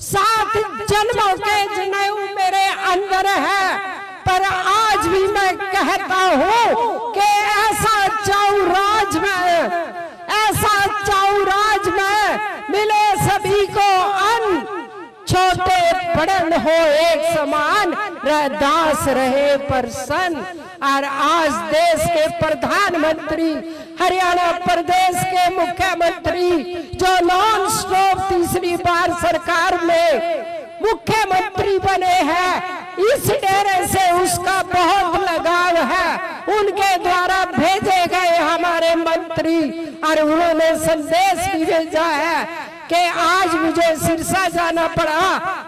7 जन्मों के जनेऊ मेरे अंदर है, पर आज भी मैं कहता हूं कि ऐसा चाउराज में मिले सभी को अन्न, छोटे बड़े हो एक समान, दास रहे प्रसन्न। और आज देश के प्रधानमंत्री, हरियाणा प्रदेश के मुख्यमंत्री जो नॉन स्टॉप तीसरी बार सरकार में मुख्यमंत्री बने हैं, इस डेरे से उसका बहुत लगाव है। उनके द्वारा भेजे गए हमारे मंत्री और उन्होंने संदेश भी भेजा है कि आज मुझे सिरसा जाना पड़ा,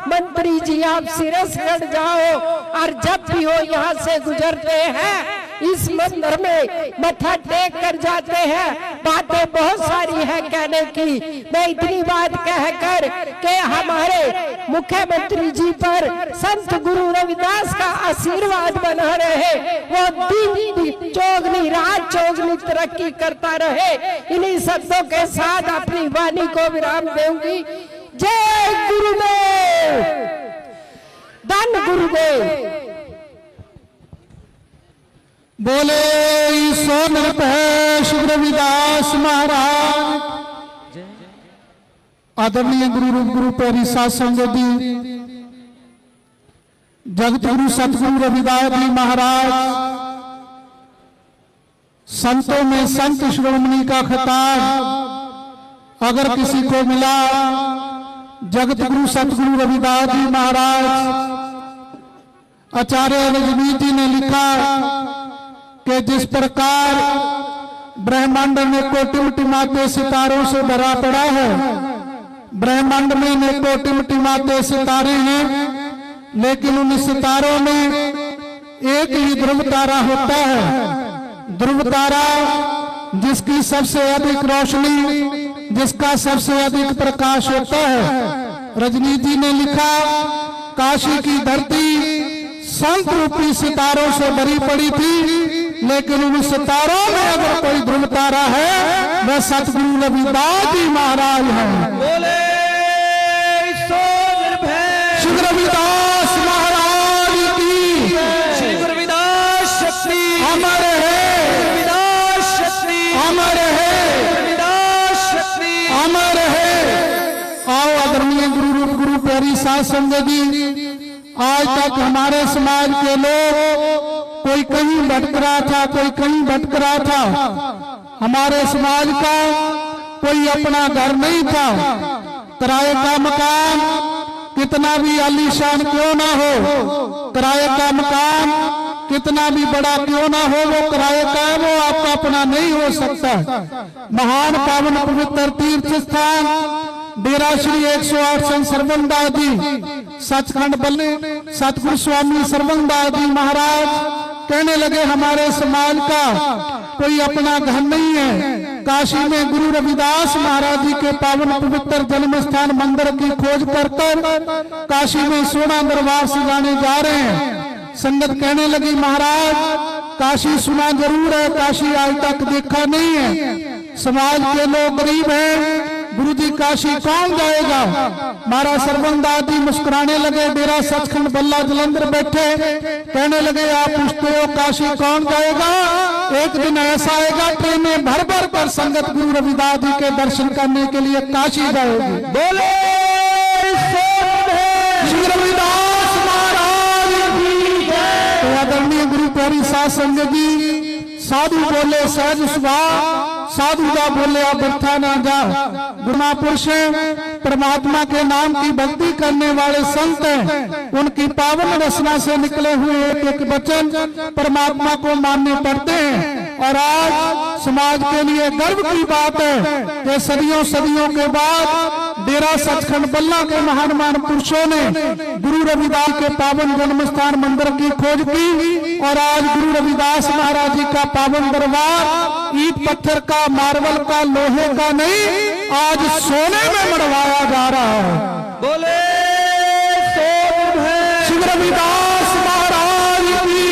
मंत्री जी आप सिरसगढ़ जाओ और जब भी हो यहाँ से गुजरते हैं इस मंदिर में मत्था टेक कर जाते हैं। बातें बहुत सारी है कहने की, मैं इतनी बात कहकर कि हमारे मुख्यमंत्री जी पर संत गुरु रविदास का आशीर्वाद बना रहे, वो दिन चौगनी रात चौगनी तरक्की करता रहे। इन्हीं शब्दों के साथ अपनी वाणी को विराम दूंगी। जय गुरुदेव, धन गुरुदेव। बोले सो निरभय श्री रविदास महाराज। आदरणीय गुरु रूप गुरु प्यारी साध संगत जी, जगत गुरु सतगुरु रविदास जी महाराज, संतों में संत शिरोमणि का खिताब अगर किसी को मिला, जगत गुरु सतगुरु रविदास जी महाराज। आचार्य रजनीश जी ने लिखा कि जिस प्रकार ब्रह्मांड में कोटि-टिमाते सितारों से भरा पड़ा है, ब्रह्मांड में कोटि-टिमाते सितारे हैं, लेकिन उन सितारों में एक ही ध्रुव तारा होता है। ध्रुव तारा जिसकी सबसे अधिक रोशनी, जिसका सबसे अधिक प्रकाश होता है। रजनीश जी ने लिखा, काशी की धरती संत रूपी सितारों से भरी पड़ी थी, लेकिन उन सितारों में अगर कोई ध्रुव तारा है वह सतगुरु रविदास जी महाराज हैं। बोले सो निरभय श्री रविदास महाराज की श्री रविदास शक्ति अमर है, रविदास शक्ति अमर है, रविदास शक्ति अमर है। आओ आदरणीय गुरु रूप गुरु प्यारी साध संगत जी, आज तक हमारे समाज के लोग कोई कहीं भटक रहा था, कोई कहीं भटक रहा था। हमारे समाज का कोई अपना घर नहीं था। किराए का मकान कितना भी आलीशान क्यों ना हो, किराए का मकान कितना भी बड़ा क्यों ना हो, वो किराए का है, वो आपका अपना नहीं हो सकता। महान पावन पवित्र तीर्थ स्थान डेरा श्री 108 संत सर्वंगदास जी सचखंड बल्ले सतगुरु स्वामी सर्वंगदास जी महाराज कहने लगे, हमारे समाज का कोई अपना घर नहीं है। काशी में गुरु रविदास महाराज जी के पावन पवित्र जन्म स्थान मंदिर की खोज कर काशी में सोना दरबार सजाने जा रहे हैं। संगत कहने लगी, महाराज काशी सुना जरूर है, काशी आज तक देखा नहीं है। समाज के लोग गरीब हैं, गुरु जी काशी कौन जाएगा। महाराज सर्वंगदास जी मुस्कुराने लगे, डेरा सचखंड बल्ला जलंधर बैठे, कहने लगे, आप पूछते हो काशी कौन जाएगा, एक दिन ऐसा आएगा ट्रेनें भर भर कर संगत गुरु रविदास जी के दर्शन करने के लिए काशी जाएगी। बोले श्री रविदास महाराज की जय। तो आदरणीय गुरु प्यारी साध संगत जी, साधु बोले सहज स्वभाव, साधु जा बोले अब व्यर्था ना जा। गुरुपुरुष परमात्मा के नाम की भक्ति करने वाले संत हैं, उनकी पावन रचना से निकले हुए एक एक वचन परमात्मा को मानने पड़ते हैं। और आज समाज के लिए गर्व की बात है कि सदियों सदियों के बाद डेरा सचखंड बल्ला के महान महान पुरुषों ने गुरु रविदास के पावन जन्म स्थान मंदिर की खोज की, और आज गुरु रविदास महाराज जी का पावन दरबार ईट पत्थर का, मार्बल का, लोहे का नहीं, आज सोने में मढ़वाया जा रहा है। बोले श्री रविदास महाराज की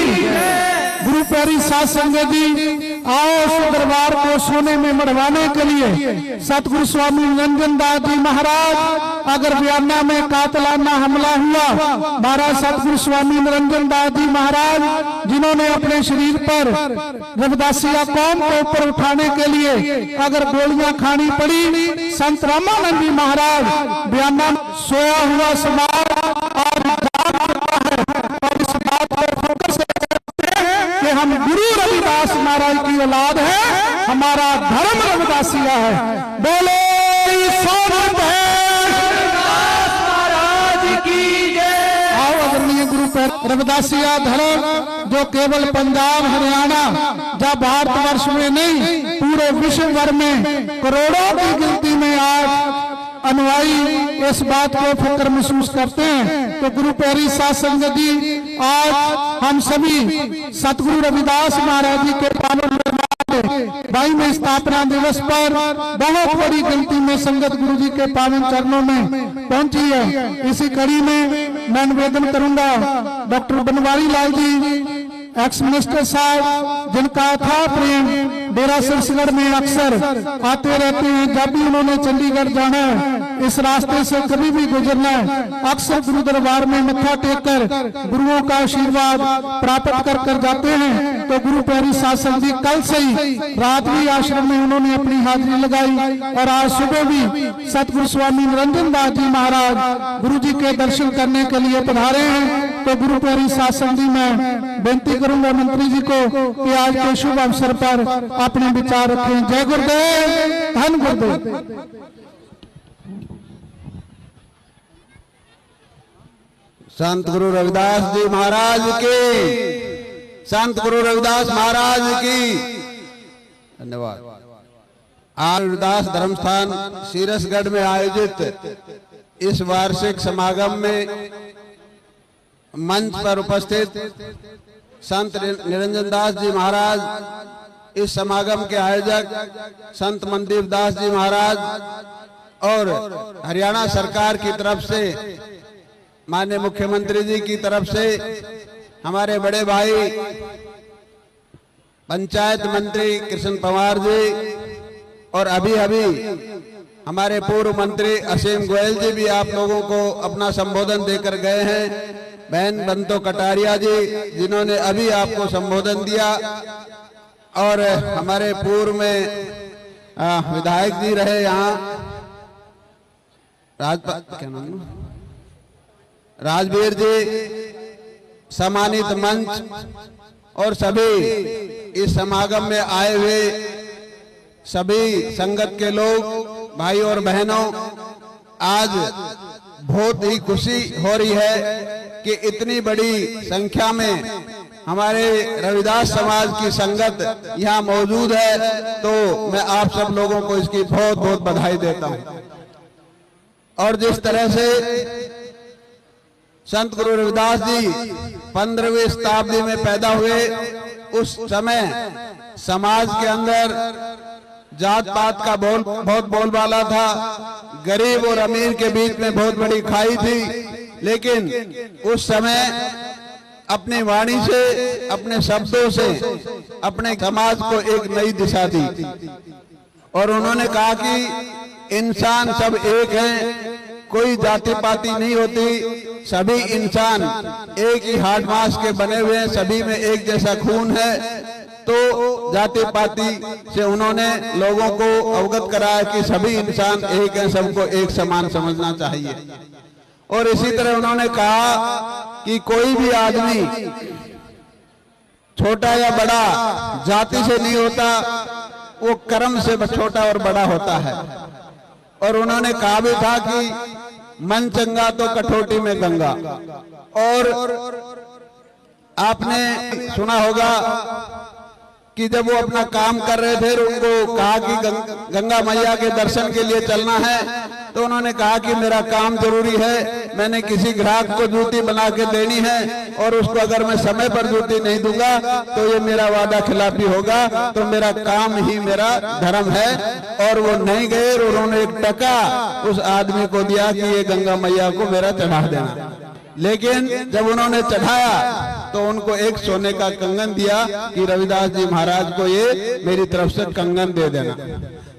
गुरु प्यारी साध संगत जी, आओ उस दरबार को सोने में मढ़वाने के लिए सतगुरु स्वामी निरंजन दास जी महाराज अगर बयाना में कातलाना हमला हुआ, महाराज सतगुरु स्वामी निरंजन दास जी महाराज जिन्होंने अपने शरीर पर रविदासिया कौम को ऊपर उठाने के लिए अगर गोलियां खानी पड़ी, संत रामानंद जी महाराज बयाना सोया हुआ समाज और इस बात पर फोकस करते हैं कि हम गुरु रविदास महाराज की औलाद है, हमारा धर्म रविदासिया है। बोलो सोनत है रविदासिया धर्म जो केवल पंजाब हरियाणा या भारतवर्ष में नहीं पूरे विश्व भर में करोड़ों की गिनती में आज अनुयायी इस बात को फक्र महसूस करते हैं। तो गुरु प्यारी साध संगत जी, आज हम सभी सतगुरु रविदास महाराज जी के पावन 22वें स्थापना दिवस पर बहुत बड़ी गिनती में संगत गुरु जी के पावन चरणों में पहुंची है। इसी कड़ी में मैं निवेदन करूंगा doctor Banwari Lal ji ex minister साहब, जिनका अथाह प्रेम डेरा सिरसगढ़ में अक्सर आते रहते हैं। जब भी उन्होंने चंडीगढ़ जाना है, इस रास्ते से कभी भी गुजरना है, अक्सर गुरु दरबार में मत्था टेककर गुरुओं का आशीर्वाद प्राप्त कर जाते हैं। तो गुरु प्यारी साध संगत जी, कल से ही रात भी आश्रम में उन्होंने अपनी हाजिरी लगाई और आज सुबह भी सतगुरु स्वामी निरंजन दास जी महाराज गुरु जी के दर्शन करने के लिए पधारे हैं। तो गुरु प्यारी साध संगत जी, मैं बेनती करूंगा मंत्री जी को कि आज के शुभ अवसर पर अपने विचार रखें। जय गुरुदेव, धन गुरुदेव। संत गुरु रविदास जी महाराज की, संत गुरु रविदास महाराज की धन्यवाद। आज रविदास धर्मस्थान सीरसगढ़ में आयोजित इस वार्षिक समागम में मंच पर उपस्थित संत निरंजन दास जी महाराज, इस समागम के आयोजक संत मनदीप दास जी महाराज और हरियाणा सरकार की तरफ से, माननीय मुख्यमंत्री जी की तरफ से हमारे बड़े भाई पंचायत मंत्री कृष्ण पंवार जी और अभी हमारे पूर्व मंत्री असीम गोयल जी भी आप लोगों को अपना संबोधन देकर गए हैं। बहन बंतो कटारिया जी जिन्होंने अभी आपको संबोधन दिया और हमारे पूर्व में विधायक जी रहे यहाँ राजवीर जी, सम्मानित मंच और सभी इस समागम में आए हुए सभी संगत के लोग, भाई और बहनों, आज बहुत ही खुशी हो रही है कि इतनी बड़ी संख्या में हमारे रविदास समाज की संगत यहाँ मौजूद है। तो मैं आप सब लोगों को इसकी बहुत बहुत बधाई देता हूँ। और जिस तरह से संत गुरु रविदास जी 15वीं शताब्दी में पैदा हुए, उस समय समाज के अंदर जात पात का बहुत बोलबाला था, गरीब और अमीर के बीच में बहुत बड़ी खाई थी। लेकिन उस समय अपनी वाणी से, अपने शब्दों से अपने समाज को एक नई दिशा दी और उन्होंने कहा कि इंसान सब एक हैं, कोई जाति पाति नहीं होती, सभी इंसान एक ही हाड मांस के बने हुए हैं, सभी में एक जैसा खून है। तो जाति पाति से उन्होंने लोगों को अवगत कराया कि सभी इंसान एक हैं, सबको एक समान समझना चाहिए। और इसी तरह उन्होंने कहा कि कोई भी आदमी छोटा या बड़ा जाति से नहीं होता, वो कर्म से छोटा और बड़ा होता है। और उन्होंने कहा भी था कि मन चंगा तो कठौती में गंगा। और आपने सुना होगा कि जब वो अपना काम कर रहे थे, उनको कहा कि गंगा मैया के दर्शन के लिए चलना है, तो उन्होंने कहा कि मेरा काम जरूरी है, मैंने किसी ग्राहक को जूती बना के देनी है और उसको अगर मैं समय पर जूती नहीं दूंगा तो ये मेरा वादा खिलाफी होगा, तो मेरा काम ही मेरा धर्म है। और वो नहीं गए और उन्होंने 1 टका उस आदमी को दिया कि ये गंगा मैया को मेरा चढ़ा देना। लेकिन जब उन्होंने चढ़ाया तो उनको एक सोने का कंगन दिया कि रविदास जी महाराज को ये मेरी तरफ से कंगन दे देना।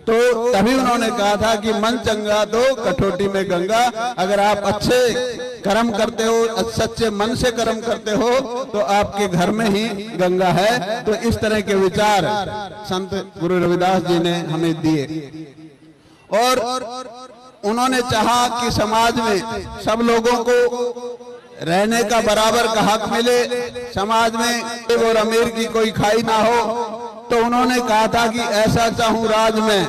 तो तभी उन्होंने कहा था कि मन चंगा तो कठौती में गंगा। अगर आप अच्छे कर्म करते हो, सच्चे मन से कर्म करते हो, तो आपके घर में ही गंगा है। तो इस तरह के विचार संत गुरु रविदास जी ने हमें दिए और उन्होंने चाहा कि समाज में सब लोगों को रहने का बराबर का हक मिले, समाज में गरीब और अमीर की कोई खाई ना हो। तो उन्होंने कहा था कि ऐसा चाहूं राज में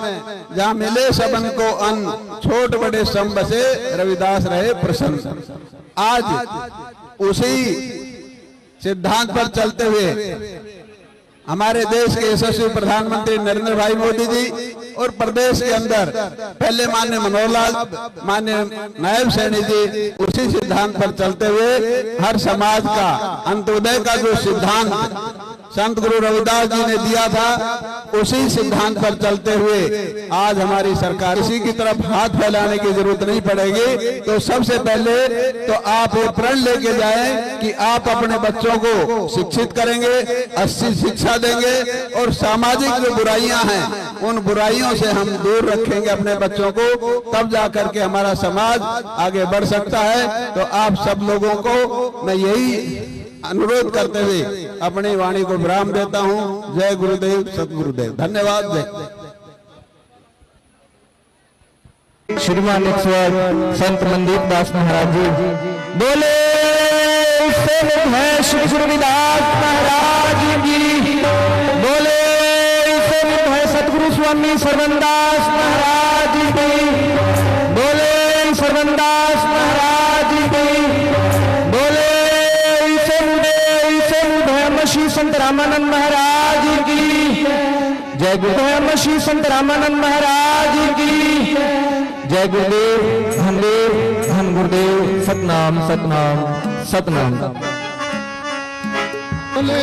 जहां मिले सबन को अन्न, छोट बड़े सम बसे रविदास रहे प्रसन्न। आज उसी सिद्धांत पर चलते हुए हमारे देश के यशस्वी प्रधानमंत्री नरेंद्र भाई मोदी जी और प्रदेश के अंदर पहले माननीय मनोहर लाल, माननीय नायब सैनी जी उसी सिद्धांत पर चलते हुए हर समाज का अंत्योदय का जो सिद्धांत संत गुरु रविदास जी ने दिया था, उसी सिद्धांत पर चलते हुए आज हमारी सरकार इसी की तरफ हाथ फैलाने की जरूरत नहीं पड़ेगी। तो सबसे पहले तो आप ये प्रण लेके जाएं कि आप अपने बच्चों को शिक्षित करेंगे, अच्छी शिक्षा देंगे और सामाजिक जो बुराइयां हैं उन बुराइयों से हम दूर रखेंगे अपने बच्चों को, तब जाकर के हमारा समाज आगे बढ़ सकता है। तो आप सब लोगों को मैं यही अनुरोध करते हुए अपनी वाणी को विराम देता हूं। जय गुरुदेव, सतगुरुदेव, धन्यवाद। जय श्रीमान संत मनदीप दास महाराज जी बोले है श्री गुरु रविदास महाराज की, बोले है सतगुरु स्वामी सर्वनदास महाराज की, बोले सर्वनदास महाराज की, बोले श्री संत रामानंद महाराज की। जय गुरुदेव श्री संत रामानंद महाराज की। जय गुरुदेव, धन गुरुदेव, सतनाम सतनाम सतनाम। बोले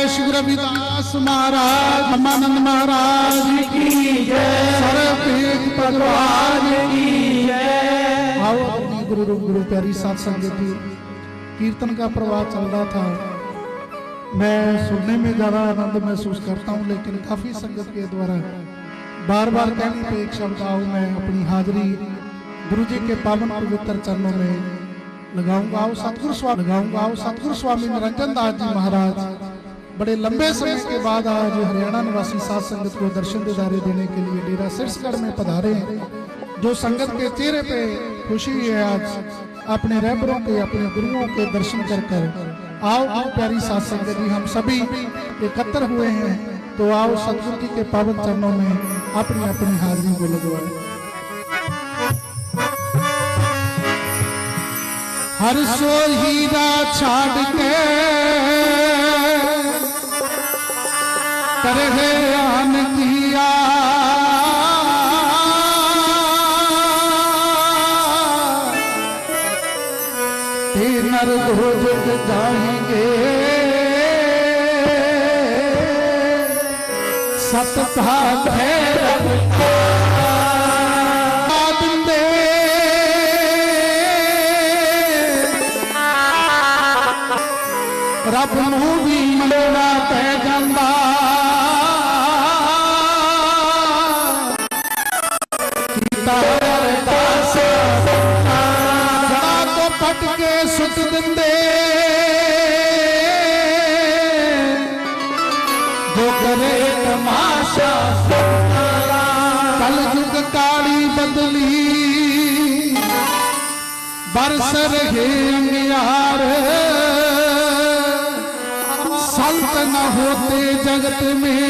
श्री रविदास महाराज, रामानंद महाराज की जय, सर्वपेद भगवान की जय। आओ अपनी गुरु प्यारी साथ संगति, कीर्तन का प्रवाह चल रहा था। मैं सुनने में ज़्यादा आनंद महसूस करता हूँ, लेकिन काफ़ी संगत के द्वारा बार बार कहने पे एक शब्द आओ मैं अपनी हाजिरी गुरु जी के पावन पवित्र चरणों में लगाऊंगा। आओ सतगुरु स्वामी निरंजन दास जी महाराज बड़े लंबे समय के बाद आज हरियाणा निवासी साथ संगत को दर्शन दीदारे देने के लिए डेरा सिरसगढ़ में पधारे हैं। जो संगत के चेहरे पे खुशी है आज अपने रहबरों के, अपने गुरुओं के दर्शन कर। आओ प्यारी साथ संगत जी, हम सभी एकत्र हुए हैं, तो आओ सतगुरु जी के पावन चरणों में अपनी अपनी हाजिरी को लगवाएं। हर सो हीरा छाड़ के करे आन किया, नर हो जग जाएंगे सत भाग है रब नूं भी मलना पै जांदा, पट के सुट दिंदे जो करे तमाशा, कल युग काली बदली बरस रहे अंगियार, संत न होते जगत में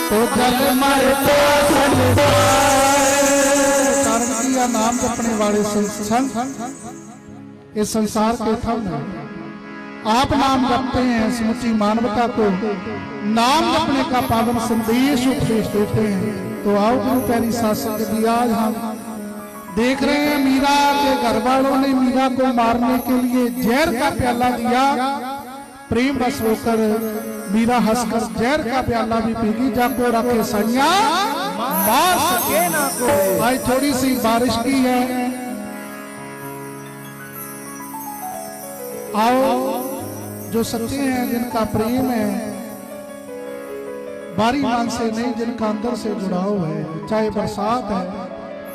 तो जल मरता संसार। नाम जपने वाले संत इस संसार के थम हैं। आप नाम जपते हैं, समुची मानवता को नाम जपने का पावन संदेश उपदेश देते हैं। तो आओ गुरु प्यारी साथ संगत, आज हम देख रहे हैं मीरा के घर वालों ने मीरा को मारने के लिए जहर का प्याला दिया। प्रेम बस होकर मीरा हंसकर जहर का प्याला भी पीगी, जाको रखे सैया मार सके ना कोई। आज थोड़ी सी बारिश की है, आओ जो सच्चे हैं, जिनका प्रेम है बारी मान से नहीं, जिनका अंदर से जुड़ाव है, चाहे बरसात है।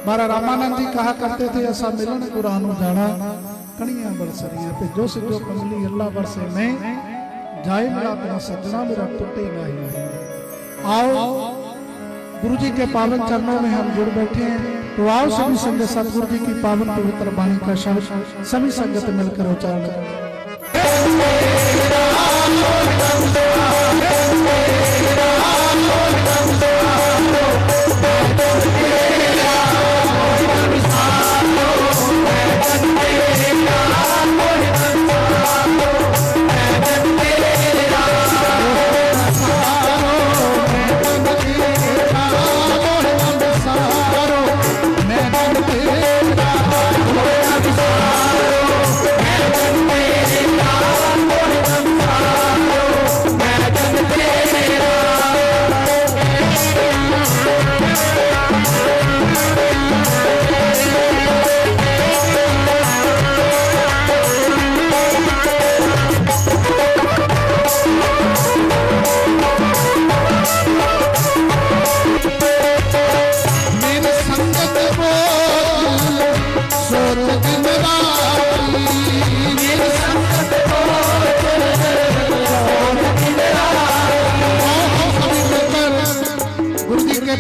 महाराज रामानंद जी कहा करते थे, ऐसा मिलन कुरान जाना कणियां बरसरियां पे जो से जो कमली अल्लाह बरसे में जाए मेरा तेरा सजना मेरा टूटेगा ही नहीं। आओ गुरु जी के पावन चरणों में हम जुड़ बैठे हैं, तो आओ सभी संगत सतगुरु जी की पावन पवित्र वाणी का शब्द सभी संगत मिलकर उच्चारण करें।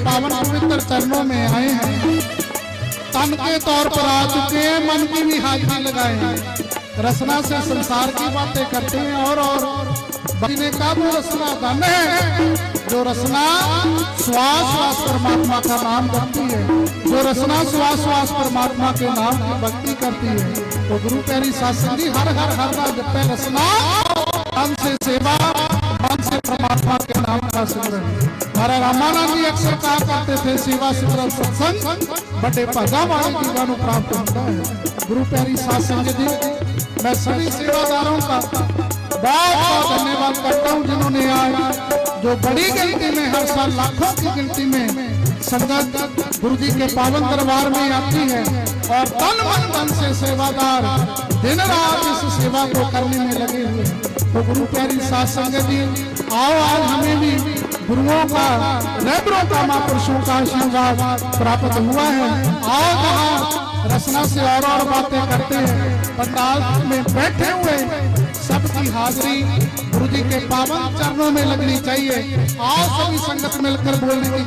पावन पवित्र चरणों में आए हैं, तन के तौर पर आ चुके हैं, मन की भी हाजिरी लगाए हैं। रसना से संसार की बातें करते हैं और बचने का वो रसना धन है, जो रसना श्वास श्वास परमात्मा का नाम करती है, जो रसना श्वास श्वास परमात्मा के नाम की भक्ति करती है। तो गुरु प्यारी सासंग जी हर हर हर ना जपे रसना, मन से सेवा, मन से परमात्मा के नाम का सिमरन। हमारा रामानंद जी अक्सर कहा करते थे, सेवा सिमरन सत्संग बड़े भागा वाले जीवन को प्राप्त होता है। गुरु प्यारी सासंग जी, मैं सभी सेवादारों का बहुत बहुत धन्यवाद करता हूँ, जिन्होंने आज जो बड़ी गिनती में हर साल लाखों की गिनती में संगत गुरु जी के पावन दरबार में आती है और तन मन धन से सेवादार दिन रात इस सेवा को करने में लगे हुए। तो गुरु प्यारी साध संगत जी, आओ आज हमें भी गुरुओं का, रहबरों का, महापुरुषों का आशीर्वाद प्राप्त हुआ है। आओ जहाँ रसना से और बातें करते हैं, पंडाल में बैठे हुए सबकी हाजिरी गुरु जी के पावन चरणों में लगनी चाहिए। आओ सभी संगत मिलकर बोलने की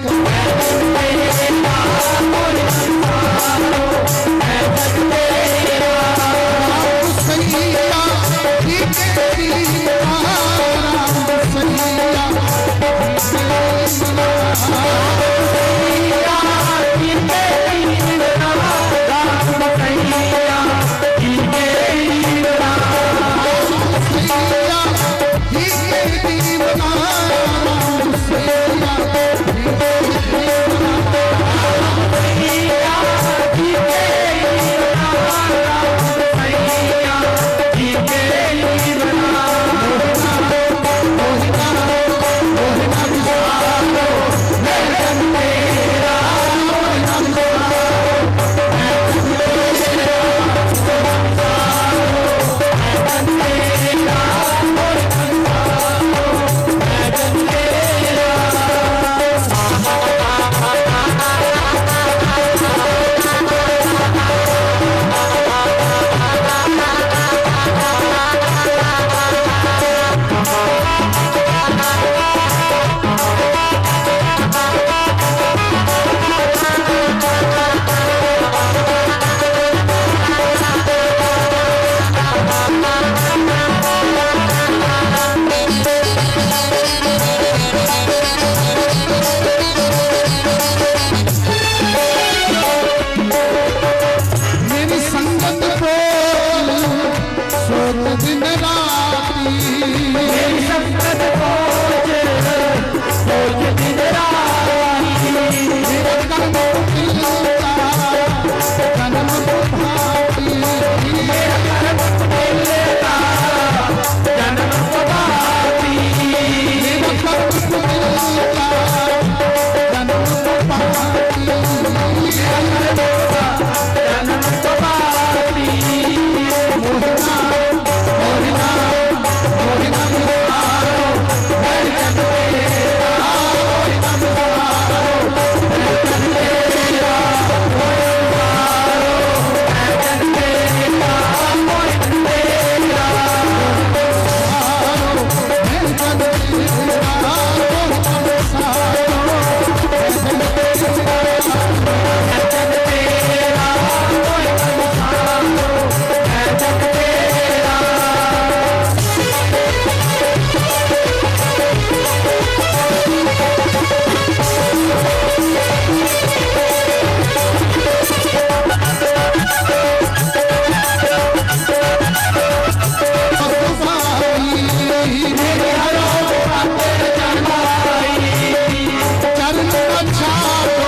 चरण छाड़ो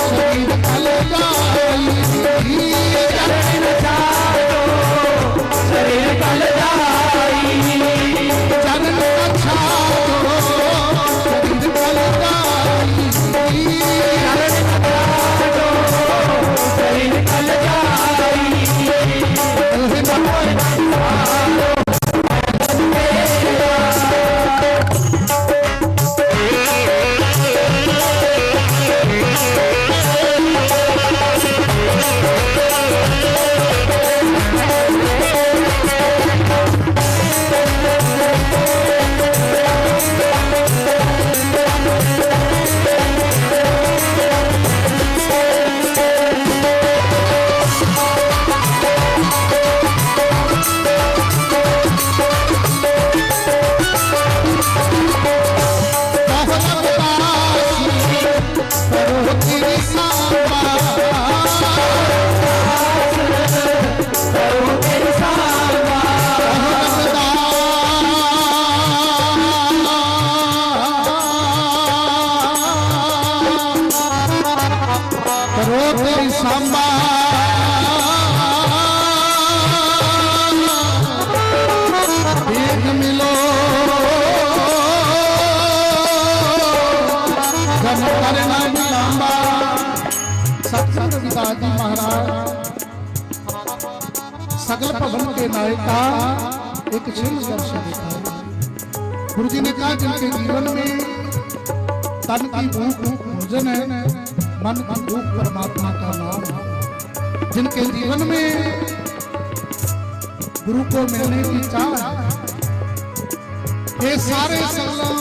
शरीर कल जाई, चरण छाड़ो शरीर कल जाई, चरण छाड़ो शरीर कल जाई, चरण छाड़ो शरीर कल जाई। सांबा एक मिलो जन करना लांबा। सतगुरु रविदास जी महाराज सगल भवन के नायका एक छिन्न दर्शन देता। गुरु जी ने कहा जिनके जीवन में तन की भूख भोजन है, मन की भूख परमात्मा का नाम है। जिनके जीवन में गुरु को मिलने की चाह है, ये सारे सगल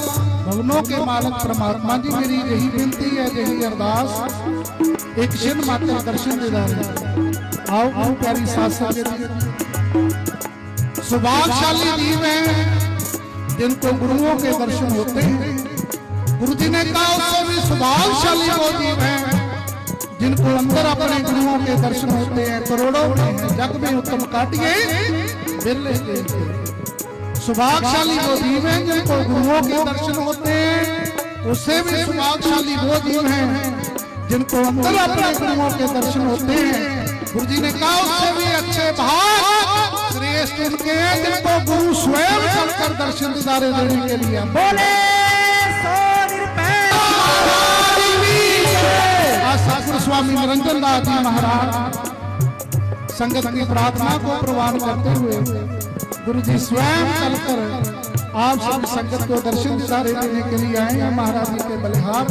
भवनों के मालक परमात्मा जी मेरी यही विनती है, यही अरदास, एक क्षण मात्र दर्शन दीदार है। आओ आओ प्यारी साथ संगत, सौभाग्यशाली जीव हैं जिनको गुरुओं के दर्शन होते हैं। गुरु जी ने कहा उससे भी सौभाग्यशाली वो जीव हैं जिनको अंदर अपने गुरुओं के दर्शन होते हैं। करोड़ों में जग में उत्तम काटिए बिरले के। सौभाग्यशाली वो जीव हैं जिनको गुरुओं के दर्शन होते हैं। उससे भी सौभाग्यशाली वो जीव हैं जिनको अंदर अपने गुरुओं के दर्शन होते हैं। गुरु जी ने कहा उससे भी अच्छे भाग श्रेष्ठ उनके हैं जिनको गुरु स्वयं चलकर दर्शन दिदारे देने के लिए बोले। सतगुरु स्वामी निरंजन दास जी महाराज संगत की प्रार्थना को प्रवान करते हुए गुरु जी स्वयं चलकर आप सब संगत को दर्शन दिदारे देने के लिए आए हैं। महाराज जी के बलिहार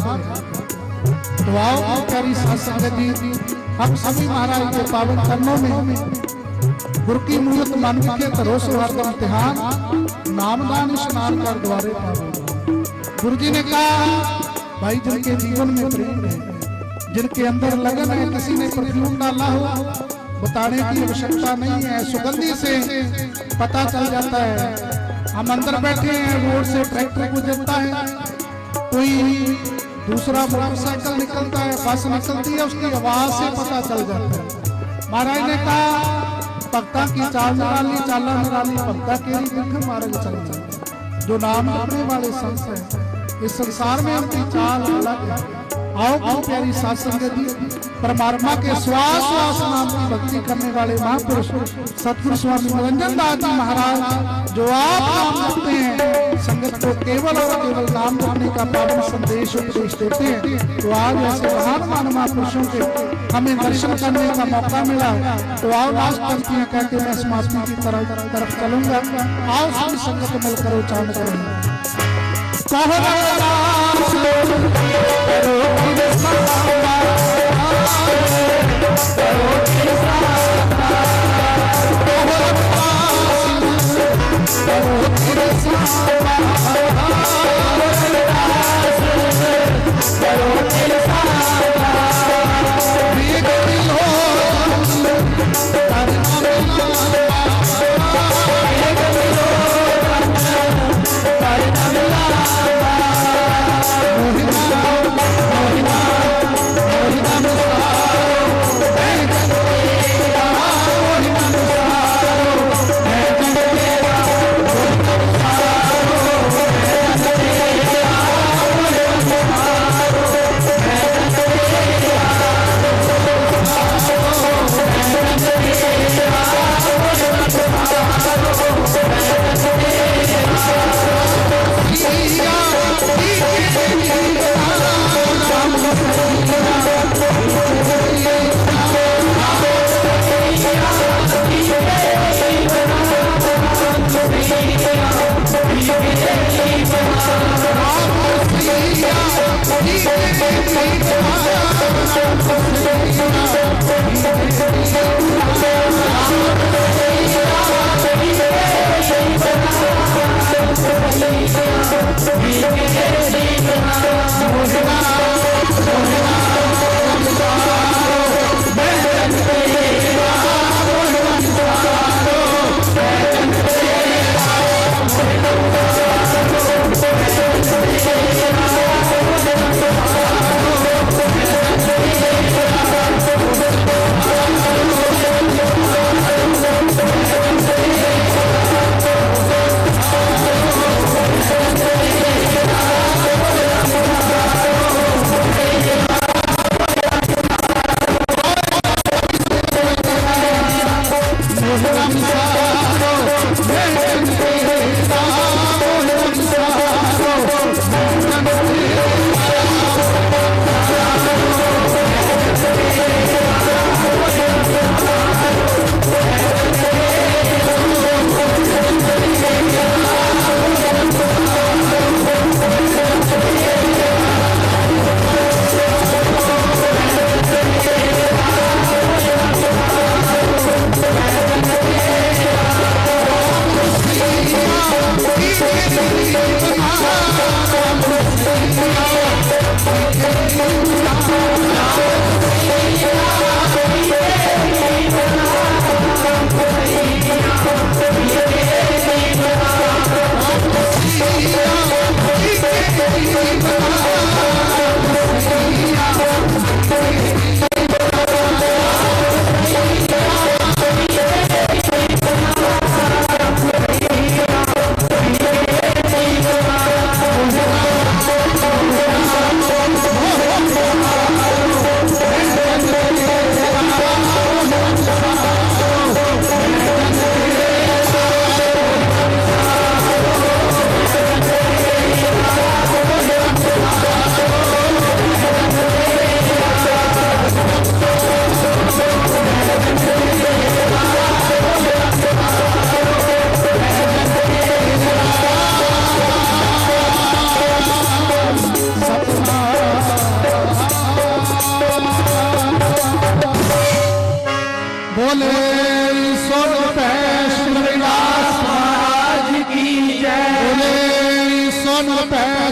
तो आओ प्यारी साथ संगत जी, हम सभी महाराज के पावन चरणों में गुरु की मूर्त मन के करो सुहार्दम ध्यान नामदान स्नान कर द्वारे पावन। गुरु जी ने कहा भाई जिनके जीवन में प्रेम है, जिनके अंदर लगन है, किसी ने परफ्यूम डाला हो बताने की आवश्यकता नहीं है, सुगंधी से पता चल जाता है। हम अंदर बैठे हैं, रोड से ट्रैक्टर गुजरता है, कोई दूसरा मोटरसाइकिल निकलता है, बस निकलती है, उसकी आवाज से पता चल जाता है। महाराज ने कहा भक्ता की चाल निराली चाला निराली भक्ता केरी देख मार्ग चलता। जो नाम जपने वाले संत हैं इस संसार में उनकी चाल अलग है। आओ आओ प्यारी साथ संगत जी, परमात्मा के श्वास श्वास नाम की भक्ति करने वाले महापुरुष सतगुरु स्वामी निरंजन दास जी महाराज जो आप नाम जपते हैं, संगत को केवल और केवल नाम जपने का पावन संदेश उपदेश देते हैं। तो आज ऐसे महान महापुरुषों के हमें दर्शन करने का मौका मिला। तो आओ लास्ट पंक्तियां कहकर मैं समाप्ति की तरफ चलूंगा। आओ सभी संगत मिलकर उच्चारण करेंगे।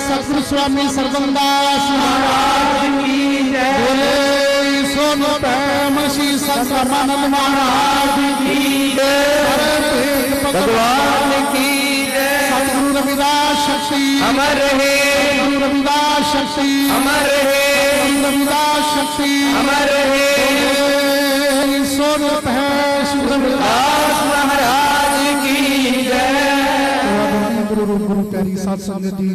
सतगुरु स्वामी सर्वदास महाराज की जय। बोले सोनो मसी संत रामानंद महाराज की जय। भगवान की जय। सतगुरु रविदास शक्ति अमर रहे। सतगुरु रविदास शक्ति अमर रहे। सतगुरु रविदास शक्ति अमर रहे। सोनो रविदास महाराज की जय। गुरु प्यारी साध संगत जी,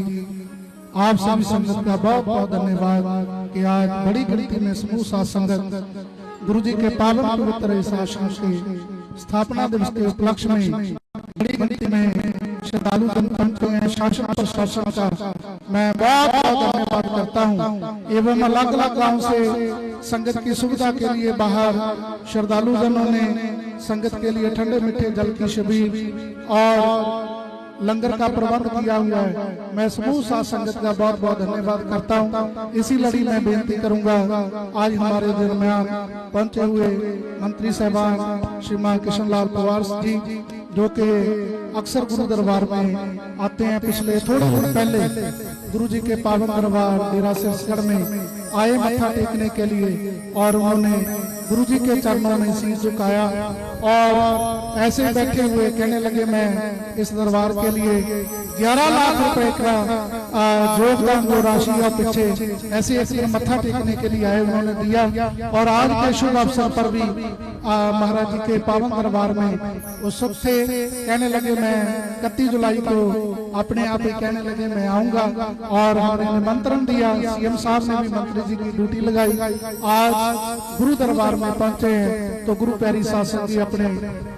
आप सभी संगत का बहुत बहुत धन्यवाद कि आज बड़ी गिनती में समूह साध संगत गुरु जी के पावन पवित्र इस आश्रम के स्थापना दिवस के उपलक्ष्य में बड़ी गिनती में श्रद्धालु जन पहुंचे हैं। शासन प्रशासन का मैं बहुत बहुत धन्यवाद करता हूं। एवं अलग अलग गांव से संगत की सुविधा के लिए बाहर श्रद्धालु जनों ने संगत के लिए ठंडे मीठे जल की शिविर और लंगर का प्रबंध किया हुआ है। मैं समूह साध संगत का बहुत बहुत धन्यवाद करता हूं। इसी लड़ी में बेनती करूंगा, आज हमारे दरमियान पहुंचे हुए मंत्री साहबान श्रीमान किशनलाल पवार जी, जो कि अक्सर गुरु दरबार में आते हैं। पिछले थोड़े दिन पहले गुरु जी के पावन दरबार डेरा सिरसगढ़ में आए मत्था टेकने के लिए और उन्होंने गुरु जी के चरणों में शीश झुकाया और ऐसे बैठे हुए कहने लगे, मैं इस दरबार के लिए 11 लाख रुपए का योगदान जो राशि और पीछे ऐसे मत्था टेकने के लिए आए उन्होंने दिया। और आज के शुभ अवसर पर भी महाराज जी के पावन दरबार में उत्सुक थे। कहने लगे मैं 31 जुलाई को अपने आप ही कहने लगे मैं आऊंगा और हमने निमंत्रण दिया। सीएम साहब ने भी मंत्री जी की ड्यूटी लगाई। आज गुरु दरबार में पहुंचे हैं तो गुरु प्यारी साध संगत जी अपने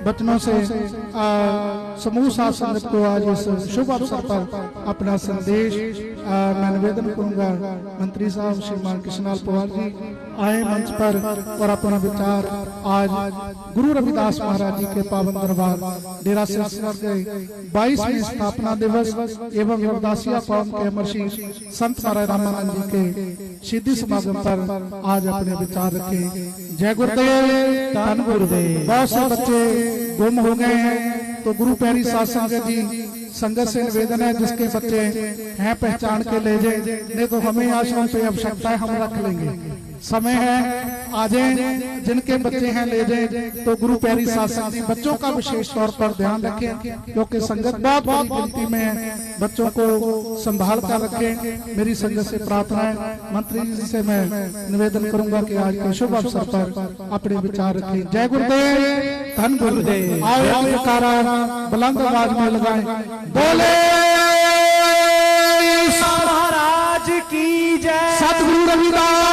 बचनों से समूह साध संगत को आज इस शुभ अवसर पर अपना संदेश मैं निवेदन करूंगा मंत्री साहब श्रीमान कृष्णलाल पवार जी आए मंच पर और अपना विचार आज गुरु रविदास महाराज जी के पावन दरबार डेरा सिरसा के 22वें स्थापना दिवस एवं रविदासिया कौम के अमरशीष संत महाराज रामानंद जी के सिद्धि समागम पर आज अपने विचार रखे। जय गुरुदेव, धन गुरुदेव। बहुत से बच्चे गुम हो गए हैं, तो गुरु प्यारी साध संगत जी संगत से निवेदन है जिसके बच्चे हैं पहचान के ले जाए, नहीं तो हमें आश्रम पे आवश्यकता है, हम रख लेंगे। समय है, आ जाए, जिनके बच्चे हैं ले जाए। तो गुरु प्यारी साध संगत जी बच्चों का विशेष तौर पर ध्यान रखें, क्योंकि संगत बहुत बड़ी गिनती में है, बच्चों को संभाल कर रखें। मेरी संगत से प्रार्थना है। मंत्री जी से मैं निवेदन करूंगा कि आज के शुभ अवसर पर अपने विचार रखें। जय गुरुदेव, धन गुरुदेव। आओ जयकारा बुलंद आवाज में लगाएं, बोले महाराज की जय। सतगुरु रविदास